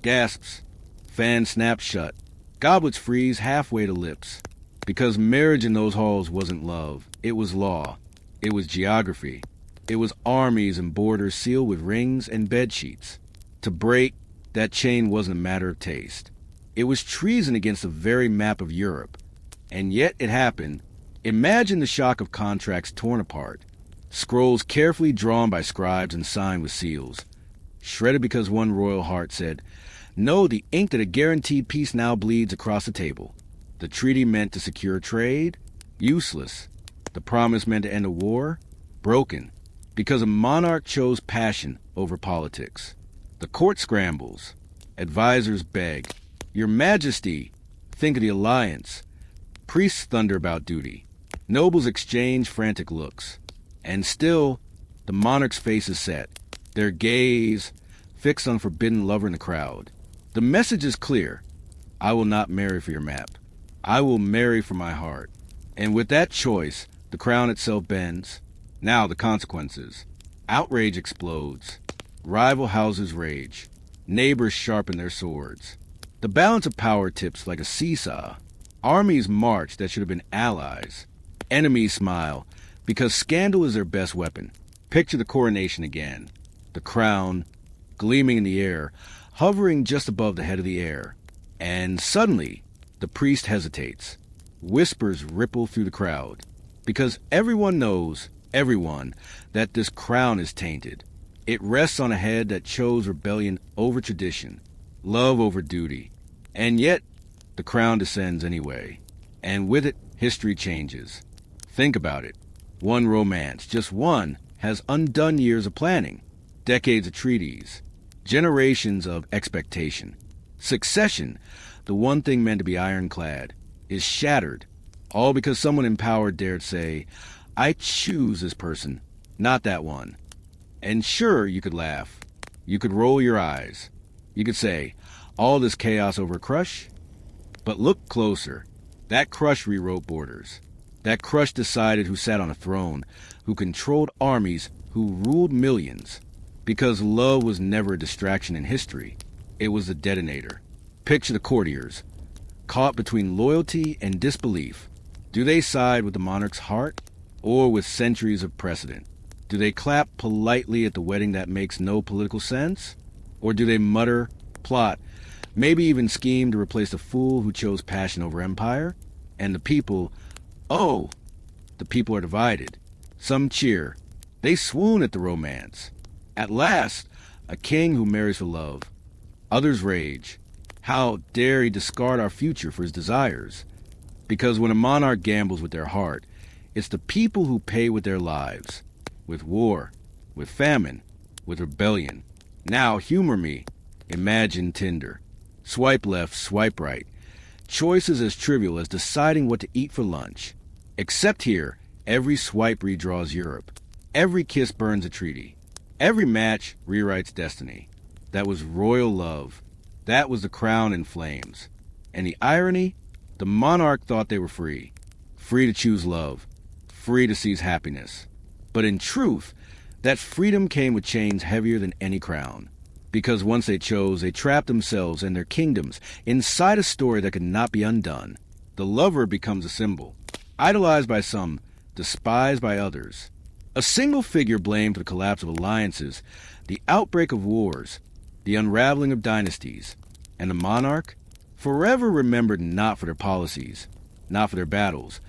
Gasps. Fans snap shut. Goblets freeze halfway to lips. Because marriage in those halls wasn't love. It was law. It was geography. It was armies and borders sealed with rings and bedsheets. To break that chain wasn't a matter of taste. It was treason against the very map of Europe. And yet it happened. Imagine the shock of contracts torn apart. Scrolls carefully drawn by scribes and signed with seals. Shredded because one royal heart said, "No, the ink that had guaranteed peace now bleeds across the table." The treaty meant to secure trade? Useless. The promise meant to end a war? Broken. Because a monarch chose passion over politics. The court scrambles. Advisors beg. Your Majesty, think of the alliance. Priests thunder about duty. Nobles exchange frantic looks. And still, the monarch's face is set, their gaze fixed on a forbidden lover in the crowd. The message is clear. I will not marry for your map. I will marry for my heart. And with that choice, the crown itself bends. Now the consequences. Outrage explodes. Rival houses rage. Neighbors sharpen their swords. The balance of power tips like a seesaw. Armies march that should have been allies. Enemies smile, because scandal is their best weapon. Picture the coronation again. The crown, gleaming in the air, hovering just above the head of the heir. And suddenly, the priest hesitates. Whispers ripple through the crowd. Because everyone knows, everyone, that this crown is tainted. It rests on a head that chose rebellion over tradition, love over duty. And yet, the crown descends anyway. And with it, history changes. Think about it. One romance, just one, has undone years of planning, decades of treaties, generations of expectation. Succession, the one thing meant to be ironclad, is shattered, all because someone in power dared say, I choose this person, not that one. And sure, you could laugh. You could roll your eyes. You could say, all this chaos over a crush? But look closer. That crush rewrote borders. That crush decided who sat on a throne, who controlled armies, who ruled millions. Because love was never a distraction in history. It was the detonator. Picture the courtiers, caught between loyalty and disbelief. Do they side with the monarch's heart, or with centuries of precedent? Do they clap politely at the wedding that makes no political sense? Or do they mutter, plot, maybe even scheme to replace the fool who chose passion over empire? And the people, oh, the people are divided. Some cheer. They swoon at the romance. At last, a king who marries for love. Others rage. How dare he discard our future for his desires? Because when a monarch gambles with their heart, it's the people who pay with their lives. With war, with famine, with rebellion. Now, humor me. Imagine Tinder. Swipe left, swipe right. Choices as trivial as deciding what to eat for lunch. Except here, every swipe redraws Europe. Every kiss burns a treaty. Every match rewrites destiny. That was royal love. That was the crown in flames. And the irony? The monarch thought they were free. Free to choose love. Free to seize happiness. But in truth, that freedom came with chains heavier than any crown. Because once they chose, they trapped themselves and their kingdoms inside a story that could not be undone. The lover becomes a symbol, idolized by some, despised by others. A single figure blamed for the collapse of alliances, the outbreak of wars, the unraveling of dynasties. And the monarch, forever remembered not for their policies, not for their battles,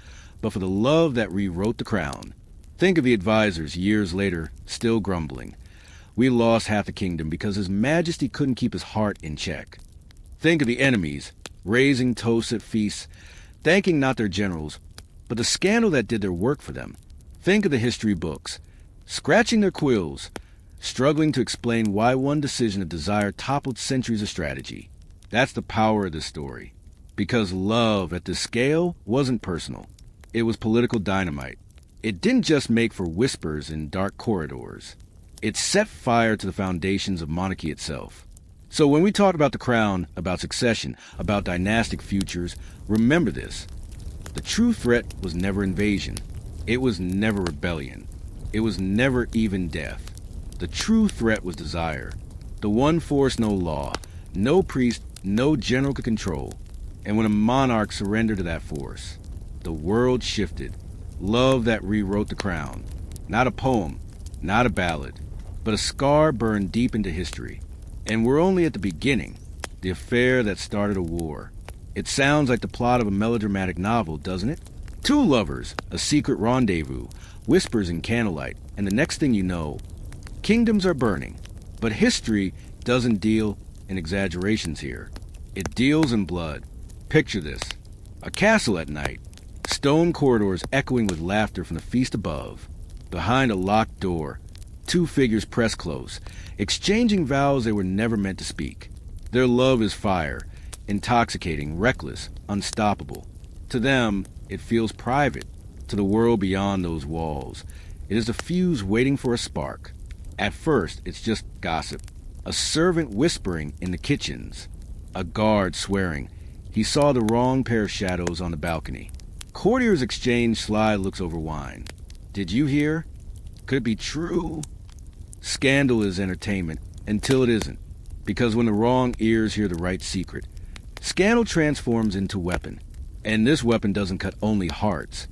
but for the love that rewrote the crown. Think of the advisors years later, still grumbling. We lost half the kingdom because His Majesty couldn't keep his heart in check. Think of the enemies, raising toasts at feasts, thanking not their generals, but the scandal that did their work for them. Think of the history books, scratching their quills, struggling to explain why one decision of desire toppled centuries of strategy. That's the power of this story. Because love at this scale wasn't personal. It was political dynamite. It didn't just make for whispers in dark corridors. It set fire to the foundations of monarchy itself. So when we talk about the crown, about succession, about dynastic futures, remember this. The true threat was never invasion. It was never rebellion. It was never even death. The true threat was desire. The one force no law, no priest, no general could control. And when a monarch surrendered to that force, the world shifted. Love that rewrote the crown. Not a poem, not a ballad, but a scar burned deep into history. And we're only at the beginning, the affair that started a war. It sounds like the plot of a melodramatic novel, doesn't it? Two lovers, a secret rendezvous, whispers in candlelight, and the next thing you know, kingdoms are burning. But history doesn't deal in exaggerations here. It deals in blood. Picture this. A castle at night, stone corridors echoing with laughter from the feast above. Behind a locked door, two figures press close, exchanging vows they were never meant to speak. Their love is fire, intoxicating, reckless, unstoppable. To them, it feels private. To the world beyond those walls, it is a fuse waiting for a spark. At first, it's just gossip. A servant whispering in the kitchens. A guard swearing he saw the wrong pair of shadows on the balcony. Courtiers exchange sly looks over wine. Did you hear? Could it be true? Scandal is entertainment until it isn't. Because when the wrong ears hear the right secret, scandal transforms into weapon. And this weapon doesn't cut only hearts.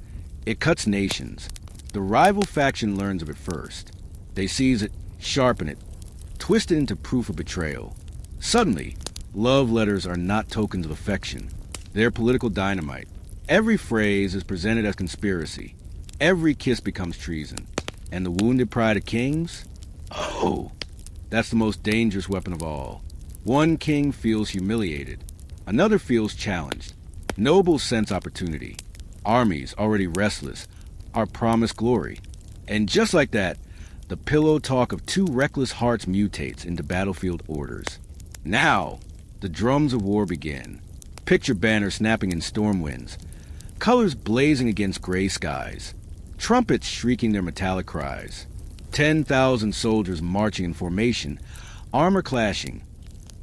It cuts nations. The rival faction learns of it first. They seize it, sharpen it, twist it into proof of betrayal. Suddenly, love letters are not tokens of affection. They're political dynamite. Every phrase is presented as conspiracy. Every kiss becomes treason. And the wounded pride of kings? Oh, that's the most dangerous weapon of all. One king feels humiliated. Another feels challenged. Nobles sense opportunity. Armies, already restless, are promised glory. And just like that, the pillow talk of two reckless hearts mutates into battlefield orders. Now, the drums of war begin. Picture banners snapping in storm winds. Colors blazing against gray skies. Trumpets shrieking their metallic cries. 10,000 soldiers marching in formation. Armor clashing.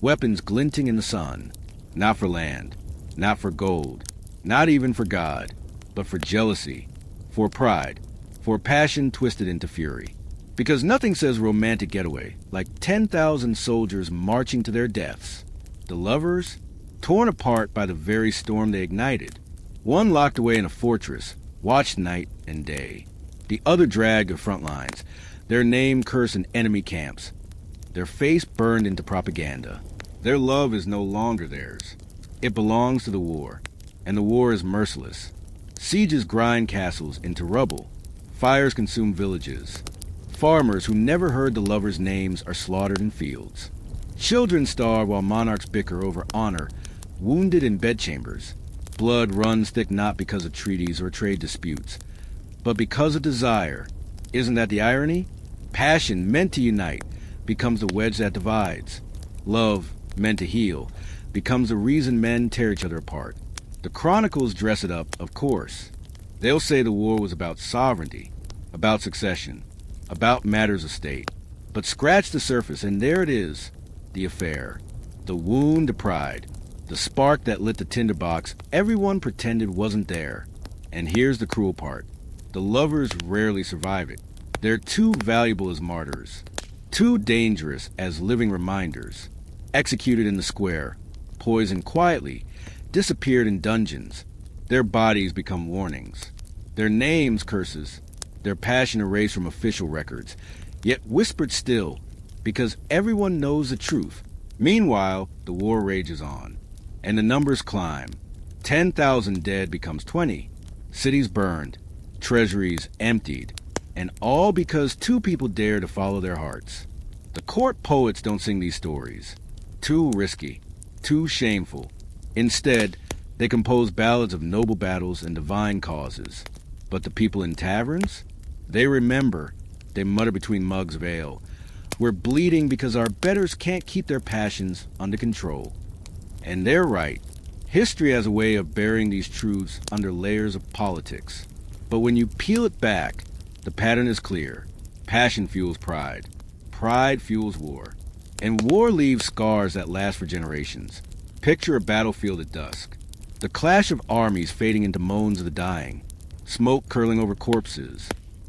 Weapons glinting in the sun. Not for land. Not for gold. Not even for God. But for jealousy. For pride. For passion twisted into fury. Because nothing says romantic getaway like 10,000 soldiers marching to their deaths. The lovers, torn apart by the very storm they ignited. One locked away in a fortress, watched night and day. The other dragged to front lines, their name cursed in enemy camps. Their face burned into propaganda. Their love is no longer theirs. It belongs to the war, and the war is merciless. Sieges grind castles into rubble. Fires consume villages. Farmers who never heard the lovers' names are slaughtered in fields. Children starve while monarchs bicker over honor, wounded in bedchambers. Blood runs thick not because of treaties or trade disputes, but because of desire. Isn't that the irony? Passion, meant to unite, becomes the wedge that divides. Love, meant to heal, becomes the reason men tear each other apart. The chronicles dress it up, of course. They'll say the war was about sovereignty, about succession, about matters of state. But scratch the surface, and there it is, the affair. The wound to pride. The spark that lit the tinderbox everyone pretended wasn't there. And here's the cruel part. The lovers rarely survive it. They're too valuable as martyrs. Too dangerous as living reminders. Executed in the square. Poisoned quietly. Disappeared in dungeons. Their bodies become warnings. Their names curses. Their passion erased from official records. Yet whispered still, because everyone knows the truth. Meanwhile, the war rages on. And the numbers climb. 10,000 dead becomes 20. Cities burned. Treasuries emptied. And all because two people dare to follow their hearts. The court poets don't sing these stories. Too risky, too shameful. Instead, they compose ballads of noble battles and divine causes. But the people in taverns? They remember. They mutter between mugs of ale. We're bleeding because our betters can't keep their passions under control. And they're right. History has a way of burying these truths under layers of politics. But when you peel it back, the pattern is clear. Passion fuels pride. Pride fuels war. And war leaves scars that last for generations. Picture a battlefield at dusk. The clash of armies fading into moans of the dying. Smoke curling over corpses.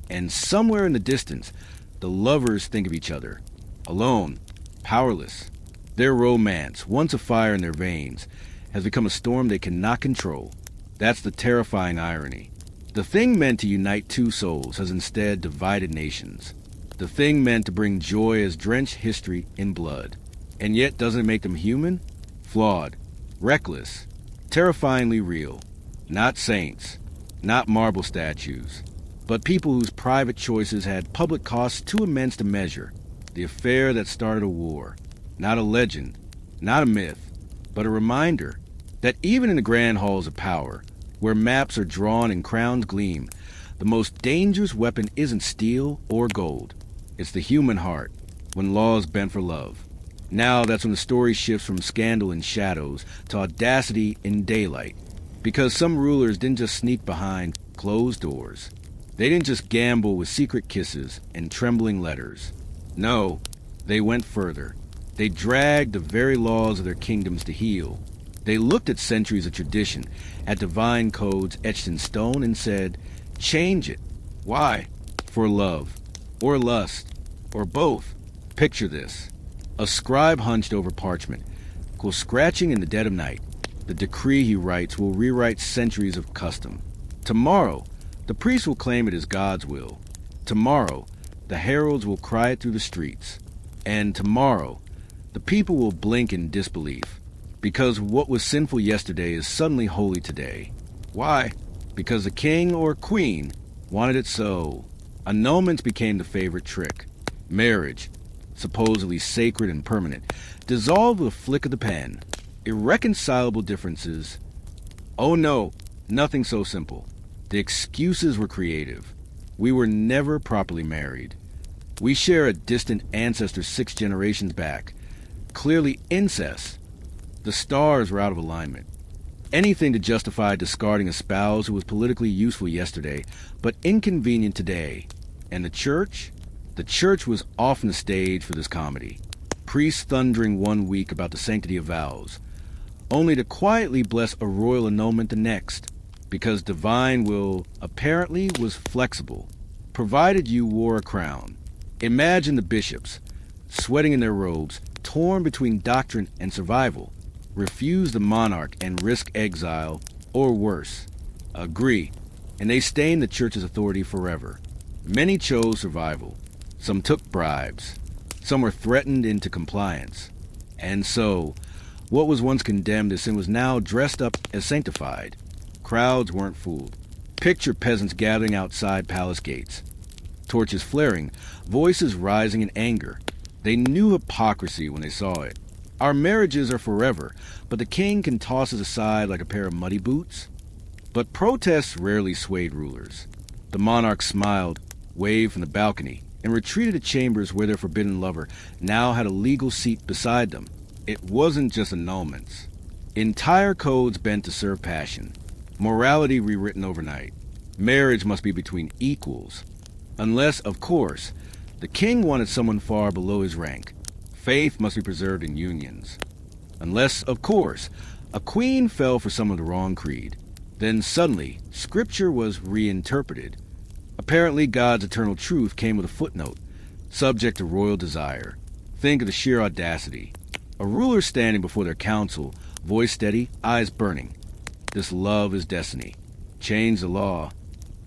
And somewhere in the distance, the lovers think of each other. Alone. Powerless. Their romance, once a fire in their veins, has become a storm they cannot control. That's the terrifying irony. The thing meant to unite two souls has instead divided nations. The thing meant to bring joy has drenched history in blood. And yet doesn't it make them human? Flawed. Reckless. Terrifyingly real. Not saints. Not marble statues. But people whose private choices had public costs too immense to measure. The affair that started a war. Not a legend. Not a myth. But a reminder that even in the grand halls of power, where maps are drawn and crowns gleam, the most dangerous weapon isn't steel or gold. It's the human heart, when laws bent for love. Now that's when the story shifts from scandal in shadows to audacity in daylight. Because some rulers didn't just sneak behind closed doors. They didn't just gamble with secret kisses and trembling letters. No, they went further. They dragged the very laws of their kingdoms to heel. They looked at centuries of tradition, at divine codes etched in stone, and said, change it. Why? For love. Or lust. Or both. Picture this. A scribe hunched over parchment, goes scratching in the dead of night. The decree he writes will rewrite centuries of custom. Tomorrow, the priest will claim it as God's will. Tomorrow, the heralds will cry it through the streets. And tomorrow, the people will blink in disbelief. Because what was sinful yesterday is suddenly holy today. Why? Because the king or queen wanted it so. Annulments became the favorite trick. Marriage, supposedly sacred and permanent, dissolved with a flick of the pen. Irreconcilable differences. Oh no, nothing so simple. The excuses were creative. We were never properly married. We share a distant ancestor 6 generations back. Clearly incest. The stars were out of alignment. Anything to justify discarding a spouse who was politically useful yesterday, but inconvenient today. And the church? The church was often the stage for this comedy. Priests thundering one week about the sanctity of vows, only to quietly bless a royal annulment the next, because divine will apparently was flexible, provided you wore a crown. Imagine the bishops, sweating in their robes, torn between doctrine and survival. Refuse the monarch and risk exile, or worse. Agree, and they stained the church's authority forever. Many chose survival. Some took bribes. Some were threatened into compliance. And so, what was once condemned as sin was now dressed up as sanctified. Crowds weren't fooled. Picture peasants gathering outside palace gates. Torches flaring, voices rising in anger. They knew hypocrisy when they saw it. Our marriages are forever, but the king can toss us aside like a pair of muddy boots. But protests rarely swayed rulers. The monarch smiled, waved from the balcony, and retreated to chambers where their forbidden lover now had a legal seat beside them. It wasn't just annulments. Entire codes bent to serve passion. Morality rewritten overnight. Marriage must be between equals. Unless, of course, the king wanted someone far below his rank. Faith must be preserved in unions. Unless, of course, a queen fell for some of the wrong creed. Then suddenly, scripture was reinterpreted. Apparently, God's eternal truth came with a footnote, subject to royal desire. Think of the sheer audacity. A ruler standing before their council, voice steady, eyes burning. This love is destiny. Change the law.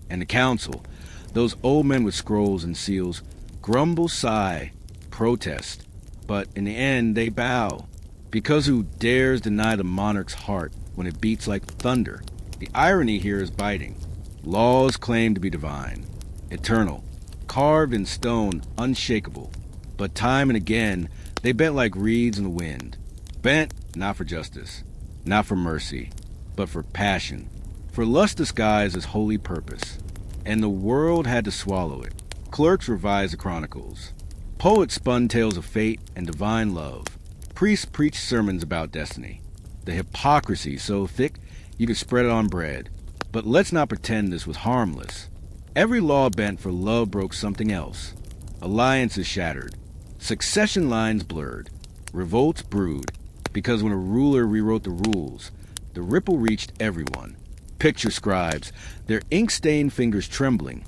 And the council, those old men with scrolls and seals, grumble, sigh, protest. But in the end, they bow. Because who dares deny the monarch's heart when it beats like thunder? The irony here is biting. Laws claim to be divine, eternal, carved in stone, unshakable. But time and again, they bent like reeds in the wind. Bent not for justice, not for mercy, but for passion, for lust disguised as holy purpose. And the world had to swallow it. Clerks revised the chronicles. Poets spun tales of fate and divine love. Priests preached sermons about destiny. The hypocrisy so thick you could spread it on bread. But let's not pretend this was harmless. Every law bent for love broke something else. Alliances shattered. Succession lines blurred. Revolts brewed. Because when a ruler rewrote the rules, the ripple reached everyone. Picture scribes, their ink-stained fingers trembling,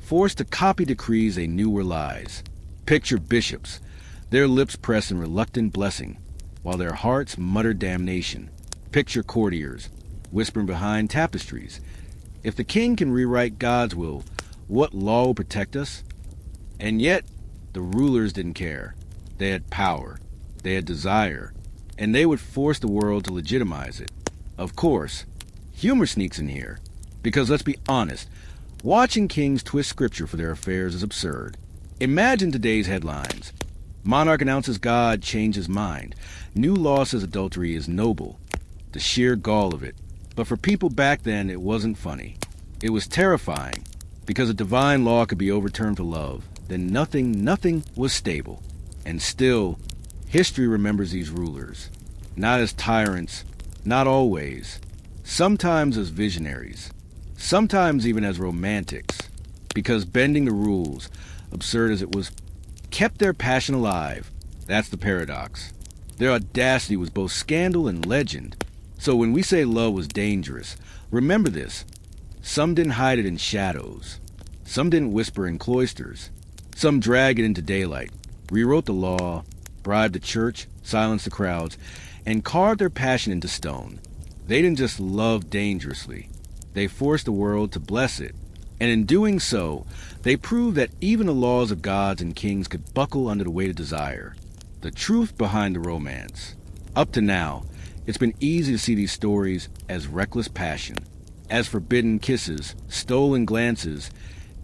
forced to copy decrees they knew were lies. Picture bishops, their lips pressed in reluctant blessing, while their hearts muttered damnation. Picture courtiers, whispering behind tapestries, if the king can rewrite God's will, what law will protect us? And yet, the rulers didn't care. They had power, they had desire, and they would force the world to legitimize it. Of course, humor sneaks in here, because let's be honest, watching kings twist scripture for their affairs is absurd. Imagine today's headlines. Monarch announces God changed his mind. New law says adultery is noble. The sheer gall of it. But for people back then, it wasn't funny. It was terrifying, because a divine law could be overturned for love. Then nothing was stable. And still, history remembers these rulers. Not as tyrants, not always. Sometimes as visionaries. Sometimes even as romantics. Because bending the rules, absurd as it was, kept their passion alive. That's the paradox. Their audacity was both scandal and legend. So when we say love was dangerous, remember this. Some didn't hide it in shadows. Some didn't whisper in cloisters. Some dragged it into daylight, rewrote the law, bribed the church, silenced the crowds, and carved their passion into stone. They didn't just love dangerously. They forced the world to bless it. And in doing so, they proved that even the laws of gods and kings could buckle under the weight of desire. The truth behind the romance. Up to now, it's been easy to see these stories as reckless passion, as forbidden kisses, stolen glances,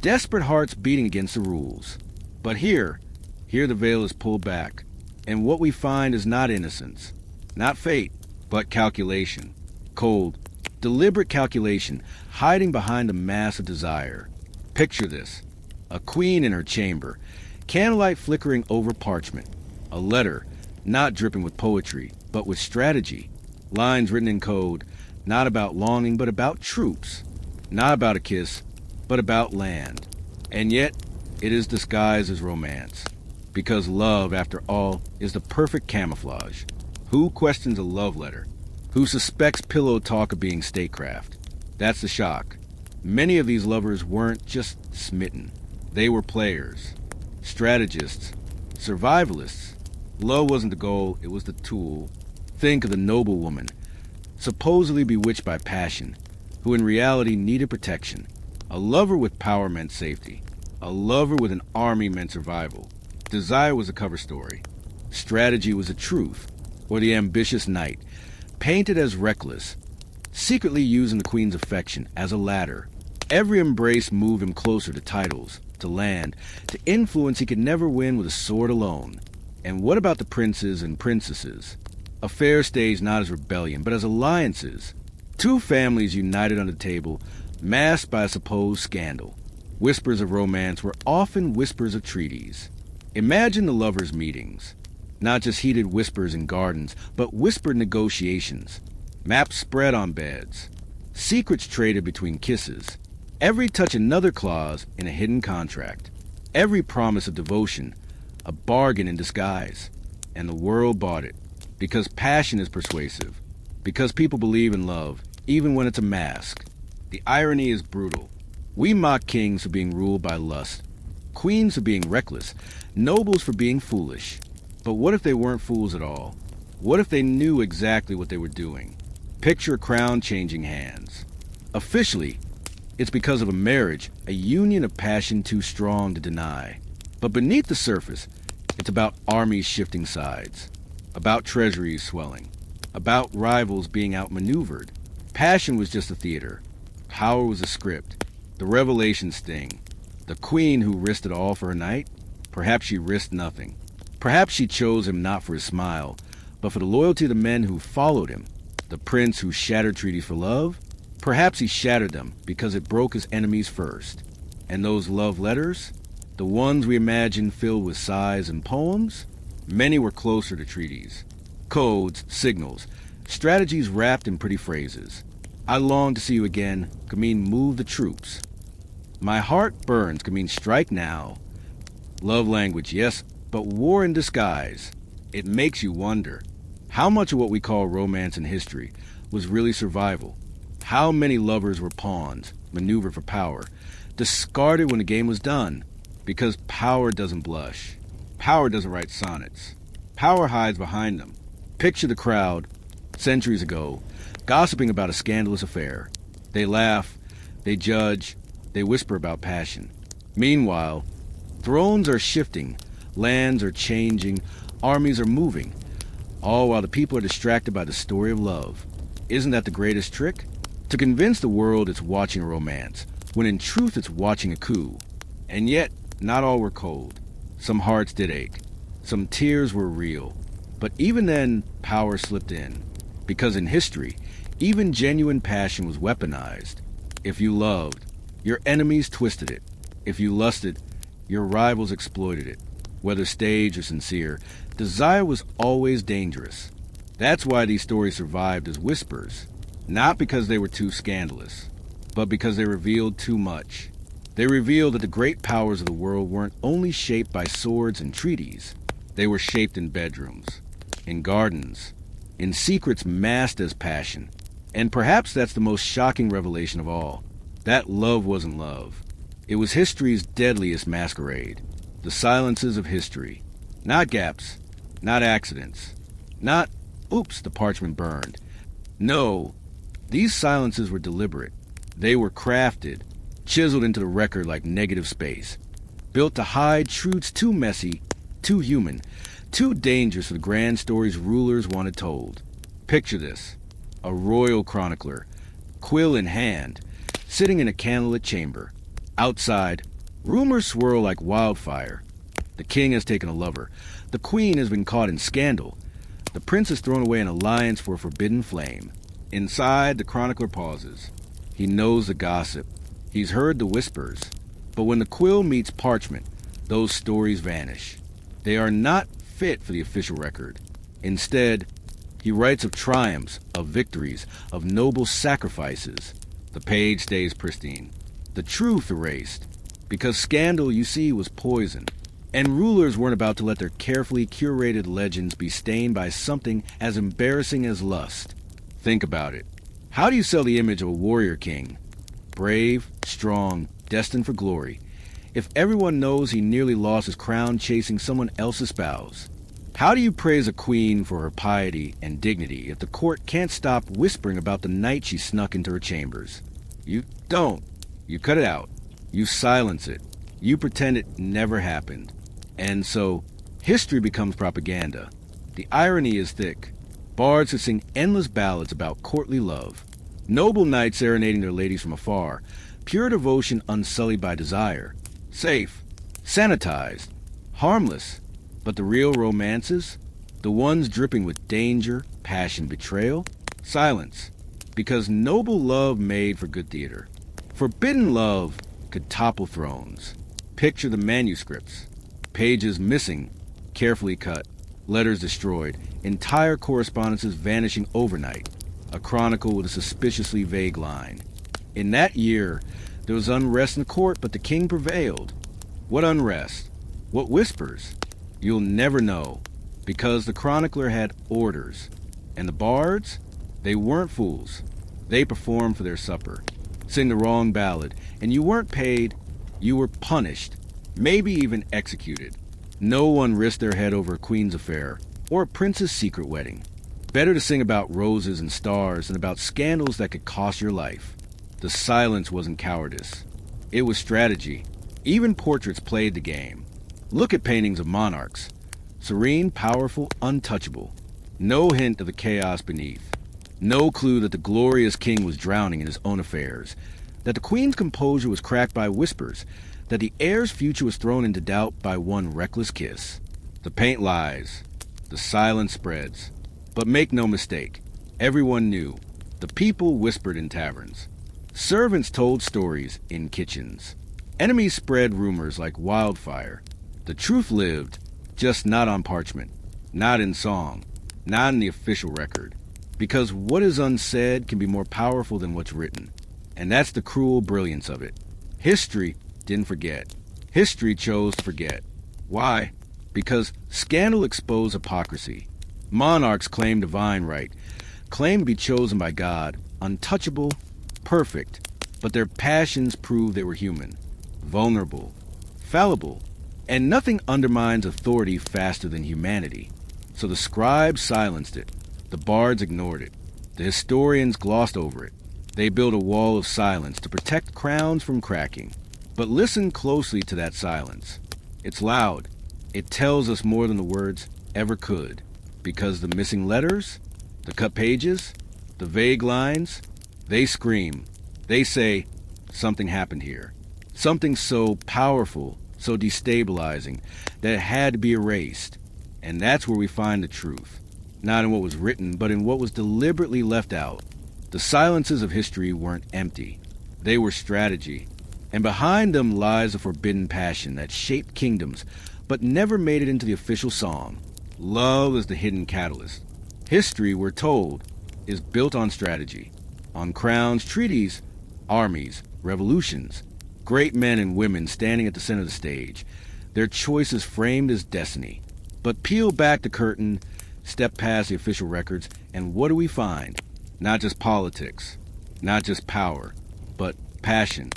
desperate hearts beating against the rules. But here the veil is pulled back, and what we find is not innocence, not fate, but calculation. Cold, deliberate calculation, hiding behind a mask of desire. Picture this. A queen in her chamber, candlelight flickering over parchment. A letter, not dripping with poetry, but with strategy. Lines written in code, not about longing, but about troops. Not about a kiss, but about land. And yet, it is disguised as romance. Because love, after all, is the perfect camouflage. Who questions a love letter? Who suspects pillow talk of being statecraft? That's the shock. Many of these lovers weren't just smitten. They were players, strategists, survivalists. Love wasn't the goal, it was the tool. Think of the noble woman, supposedly bewitched by passion, who in reality needed protection. A lover with power meant safety. A lover with an army meant survival. Desire was a cover story. Strategy was the truth, or the ambitious knight, painted as reckless, secretly using the queen's affection as a ladder. Every embrace moved him closer to titles, to land, to influence he could never win with a sword alone. And what about the princes and princesses? Affairs staged not as rebellion, but as alliances. Two families united on the table, masked by a supposed scandal. Whispers of romance were often whispers of treaties. Imagine the lovers' meetings. Not just heated whispers in gardens, but whispered negotiations. Maps spread on beds. Secrets traded between kisses. Every touch another clause in a hidden contract. Every promise of devotion, a bargain in disguise. And the world bought it. Because passion is persuasive. Because people believe in love, even when it's a mask. The irony is brutal. We mock kings for being ruled by lust, queens for being reckless, nobles for being foolish. But what if they weren't fools at all? What if they knew exactly what they were doing? Picture a crown changing hands. Officially, it's because of a marriage, a union of passion too strong to deny. But beneath the surface, it's about armies shifting sides, about treasuries swelling, about rivals being outmaneuvered. Passion was just a theater. Power was a script. The revelation sting. The queen who risked it all for a knight? Perhaps she risked nothing. Perhaps she chose him not for his smile, but for the loyalty of the men who followed him. The prince who shattered treaties for love? Perhaps he shattered them because it broke his enemies first. And those love letters? The ones we imagine filled with sighs and poems? Many were closer to treaties. Codes, signals, strategies wrapped in pretty phrases. I long to see you again could mean move the troops. My heart burns could mean strike now. Love language, yes, but war in disguise. It makes you wonder. How much of what we call romance in history was really survival? How many lovers were pawns, maneuvered for power, discarded when the game was done? Because power doesn't blush. Power doesn't write sonnets. Power hides behind them. Picture the crowd, centuries ago, gossiping about a scandalous affair. They laugh, they judge, they whisper about passion. Meanwhile, thrones are shifting, lands are changing, armies are moving, all while the people are distracted by the story of love. Isn't that the greatest trick? To convince the world it's watching a romance, when in truth it's watching a coup. And yet, not all were cold. Some hearts did ache. Some tears were real. But even then, power slipped in. Because in history, even genuine passion was weaponized. If you loved, your enemies twisted it. If you lusted, your rivals exploited it. Whether staged or sincere, desire was always dangerous. That's why these stories survived as whispers. Not because they were too scandalous, but because they revealed too much. They revealed that the great powers of the world weren't only shaped by swords and treaties. They were shaped in bedrooms, in gardens, in secrets masked as passion. And perhaps that's the most shocking revelation of all. That love wasn't love. It was history's deadliest masquerade. The silences of history. Not gaps, not accidents, not, oops, the parchment burned. No, these silences were deliberate. They were crafted, chiseled into the record like negative space, built to hide truths too messy, too human, too dangerous for the grand stories rulers wanted told. Picture this, a royal chronicler, quill in hand, sitting in a candlelit chamber. Outside, rumors swirl like wildfire. The king has taken a lover. The queen has been caught in scandal. The prince has thrown away an alliance for a forbidden flame. Inside, the chronicler pauses. He knows the gossip. He's heard the whispers. But when the quill meets parchment, those stories vanish. They are not fit for the official record. Instead, he writes of triumphs, of victories, of noble sacrifices. The page stays pristine. The truth erased. Because scandal, you see, was poison. And rulers weren't about to let their carefully curated legends be stained by something as embarrassing as lust. Think about it. How do you sell the image of a warrior king? Brave, strong, destined for glory. If everyone knows he nearly lost his crown chasing someone else's spouse? How do you praise a queen for her piety and dignity if the court can't stop whispering about the night she snuck into her chambers? You don't. You cut it out. You silence it. You pretend it never happened. And so, history becomes propaganda. The irony is thick. Bards who sing endless ballads about courtly love. Noble knights serenading their ladies from afar. Pure devotion unsullied by desire. Safe. Sanitized. Harmless. But the real romances? The ones dripping with danger, passion, betrayal? Silence. Because noble love made for good theater. Forbidden love could topple thrones. Picture the manuscripts. Pages missing, carefully cut, letters destroyed, entire correspondences vanishing overnight. A chronicle with a suspiciously vague line. In that year, there was unrest in court, but the king prevailed. What unrest? What whispers? You'll never know, because the chronicler had orders. And the bards? They weren't fools. They performed for their supper. Sing the wrong ballad, and you weren't paid, you were punished, maybe even executed. No one risked their head over a queen's affair, or a prince's secret wedding. Better to sing about roses and stars than about scandals that could cost your life. The silence wasn't cowardice. It was strategy. Even portraits played the game. Look at paintings of monarchs. Serene, powerful, untouchable. No hint of the chaos beneath. No clue that the glorious king was drowning in his own affairs. That the queen's composure was cracked by whispers. that the heir's future was thrown into doubt by one reckless kiss. The paint lies, the silence spreads. But make no mistake, everyone knew. The people whispered in taverns. Servants told stories in kitchens. Enemies spread rumors like wildfire. The truth lived, just not on parchment, not in song, not in the official record. Because what is unsaid can be more powerful than what's written. And that's the cruel brilliance of it. History didn't forget. History chose to forget. Why? Because scandal exposed hypocrisy. Monarchs claimed divine right, claimed to be chosen by God, untouchable, perfect, but their passions proved they were human, vulnerable, fallible, and nothing undermines authority faster than humanity. So the scribes silenced it, the bards ignored it, the historians glossed over it. They built a wall of silence to protect crowns from cracking. But listen closely to that silence. It's loud. It tells us more than the words ever could. Because the missing letters, the cut pages, the vague lines, they scream. They say, something happened here. Something so powerful, so destabilizing, that it had to be erased. And that's where we find the truth. Not in what was written, but in what was deliberately left out. The silences of history weren't empty. They were strategy. And behind them lies a forbidden passion that shaped kingdoms, but never made it into the official song. Love is the hidden catalyst. History, we're told, is built on strategy. On crowns, treaties, armies, revolutions. Great men and women standing at the center of the stage. Their choices framed as destiny. But peel back the curtain, step past the official records, and what do we find? Not just politics, not just power, but passion,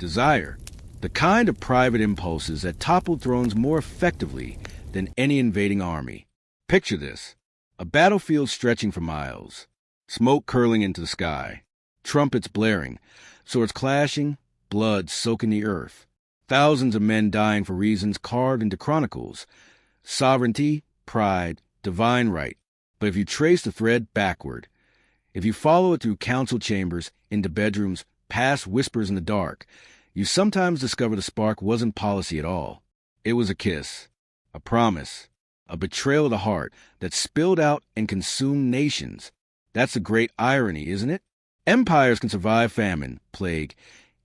desire, the kind of private impulses that toppled thrones more effectively than any invading army. Picture this, a battlefield stretching for miles, smoke curling into the sky, trumpets blaring, swords clashing, blood soaking the earth, thousands of men dying for reasons carved into chronicles, sovereignty, pride, divine right. But if you trace the thread backward, if you follow it through council chambers, into bedrooms, past whispers in the dark, you sometimes discover the spark wasn't policy at all. It was a kiss, a promise, a betrayal of the heart that spilled out and consumed nations. That's the great irony, isn't it? Empires can survive famine, plague,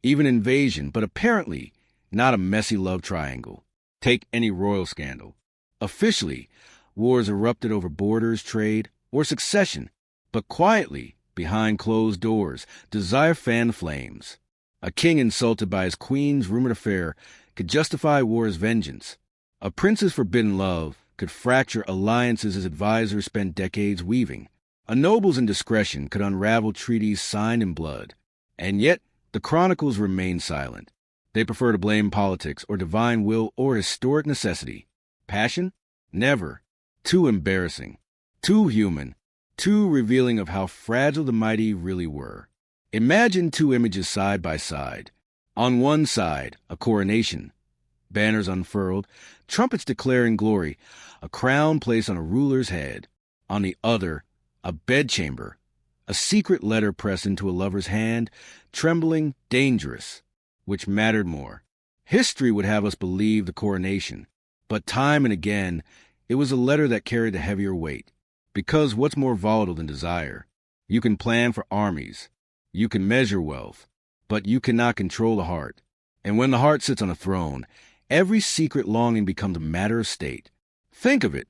even invasion, but apparently not a messy love triangle. Take any royal scandal. Officially, wars erupted over borders, trade, or succession. But quietly, behind closed doors, desire fanned flames. A king insulted by his queen's rumored affair could justify war as vengeance. A prince's forbidden love could fracture alliances his advisors spent decades weaving. A noble's indiscretion could unravel treaties signed in blood. And yet, the chronicles remain silent. They prefer to blame politics or divine will or historic necessity. Passion? Never. Too embarrassing. Too human. Too revealing of how fragile the mighty really were. Imagine two images side by side. On one side, a coronation. Banners unfurled, trumpets declaring glory, a crown placed on a ruler's head. On the other, a bedchamber, a secret letter pressed into a lover's hand, trembling, dangerous. Which mattered more? History would have us believe the coronation, but time and again, it was a letter that carried the heavier weight. Because what's more volatile than desire? You can plan for armies. You can measure wealth. But you cannot control the heart. And when the heart sits on a throne, every secret longing becomes a matter of state. Think of it.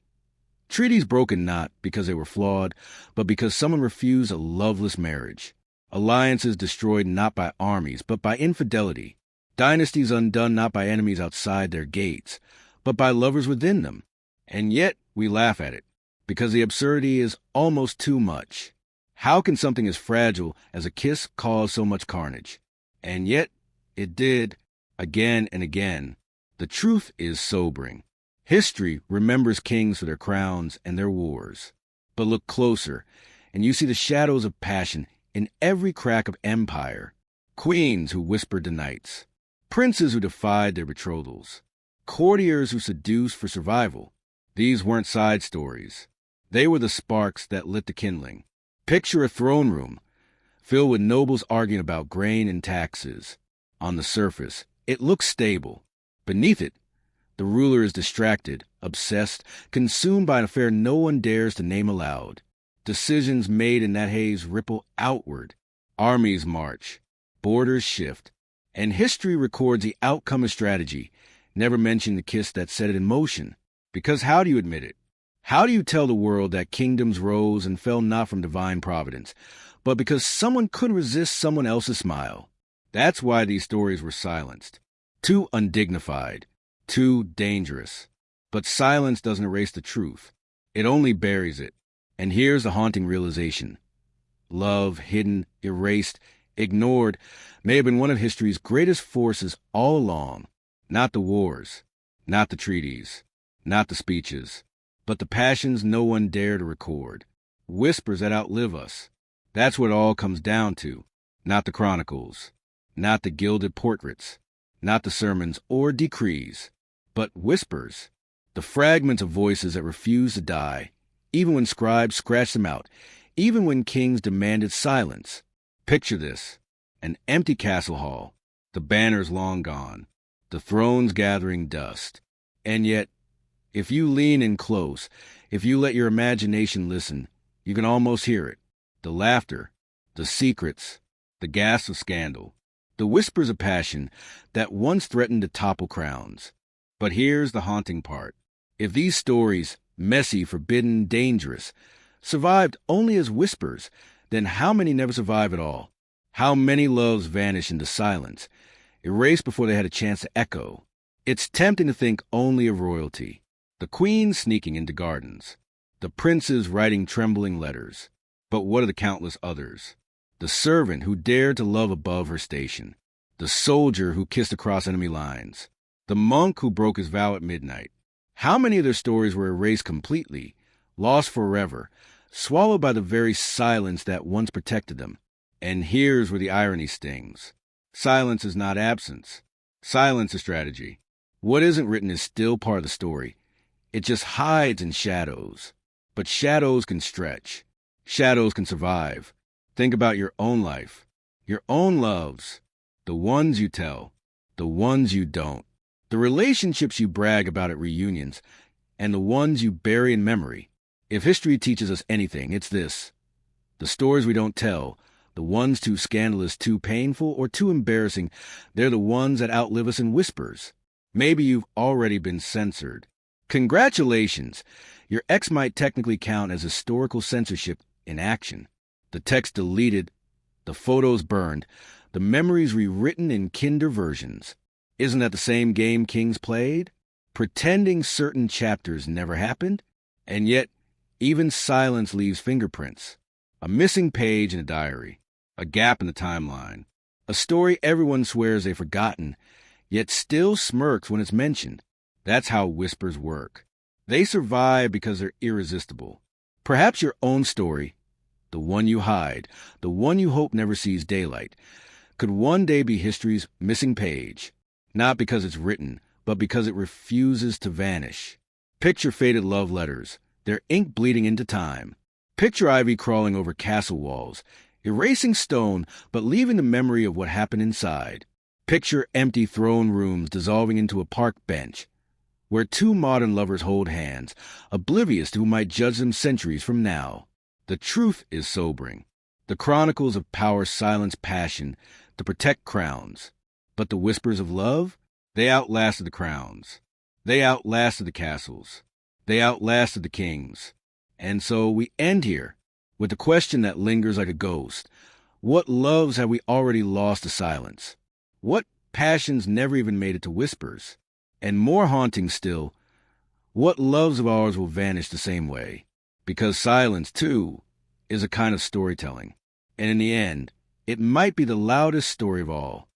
Treaties broken not because they were flawed, but because someone refused a loveless marriage. Alliances destroyed not by armies, but by infidelity. Dynasties undone not by enemies outside their gates, but by lovers within them. And yet we laugh at it. Because the absurdity is almost too much. How can something as fragile as a kiss cause so much carnage? And yet, it did, again and again. The truth is sobering. History remembers kings for their crowns and their wars. But look closer, and you see the shadows of passion in every crack of empire. Queens who whispered to knights. Princes who defied their betrothals. Courtiers who seduced for survival. These weren't side stories. They were the sparks that lit the kindling. Picture a throne room, filled with nobles arguing about grain and taxes. On the surface, it looks stable. Beneath it, the ruler is distracted, obsessed, consumed by an affair no one dares to name aloud. Decisions made in that haze ripple outward. Armies march, borders shift, and history records the outcome of strategy, never mention the kiss that set it in motion. Because how do you admit it? How do you tell the world that kingdoms rose and fell not from divine providence, but because someone couldn't resist someone else's smile? That's why these stories were silenced. Too undignified, too dangerous. But silence doesn't erase the truth. It only buries it. And here's the haunting realization. Love, hidden, erased, ignored, may have been one of history's greatest forces all along. Not the wars, not the treaties, not the speeches, but the passions no one dared to record. Whispers that outlive us. That's what it all comes down to. Not the chronicles, not the gilded portraits, not the sermons or decrees, but whispers. The fragments of voices that refuse to die, even when scribes scratched them out, even when kings demanded silence. Picture this. An empty castle hall, the banners long gone, the thrones gathering dust. And yet, if you lean in close, if you let your imagination listen, you can almost hear it. The laughter, the secrets, the gasps of scandal, the whispers of passion that once threatened to topple crowns. But here's the haunting part. If these stories, messy, forbidden, dangerous, survived only as whispers, then how many never survive at all? How many loves vanish into silence, erased before they had a chance to echo? It's tempting to think only of royalty. The queen sneaking into gardens, the princes writing trembling letters. But what of the countless others? The servant who dared to love above her station, the soldier who kissed across enemy lines, the monk who broke his vow at midnight. How many of their stories were erased completely, lost forever, swallowed by the very silence that once protected them? And here's where the irony stings. Silence is not absence. Silence is strategy. What isn't written is still part of the story. It just hides in shadows. But shadows can stretch. Shadows can survive. Think about your own life, your own loves, the ones you tell, the ones you don't, the relationships you brag about at reunions, and the ones you bury in memory. If history teaches us anything, it's this. The stories we don't tell, the ones too scandalous, too painful, or too embarrassing, they're the ones that outlive us in whispers. Maybe you've already been censored. Congratulations! Your ex might technically count as historical censorship in action. The text deleted, the photos burned, the memories rewritten in kinder versions. Isn't that the same game kings played? Pretending certain chapters never happened? And yet, even silence leaves fingerprints. A missing page in a diary, a gap in the timeline, a story everyone swears they've forgotten, yet still smirks when it's mentioned. That's how whispers work. They survive because they're irresistible. Perhaps your own story, the one you hide, the one you hope never sees daylight, could one day be history's missing page, not because it's written, but because it refuses to vanish. Picture faded love letters, their ink bleeding into time. Picture ivy crawling over castle walls, erasing stone, but leaving the memory of what happened inside. Picture empty throne rooms dissolving into a park bench, where two modern lovers hold hands, oblivious to who might judge them centuries from now. The truth is sobering. The chronicles of power silence passion to protect crowns. But the whispers of love, they outlasted the crowns. They outlasted the castles. They outlasted the kings. And so we end here with the question that lingers like a ghost. What loves have we already lost to silence? What passions never even made it to whispers? And more haunting still, what loves of ours will vanish the same way? Because silence, too, is a kind of storytelling. And in the end, it might be the loudest story of all.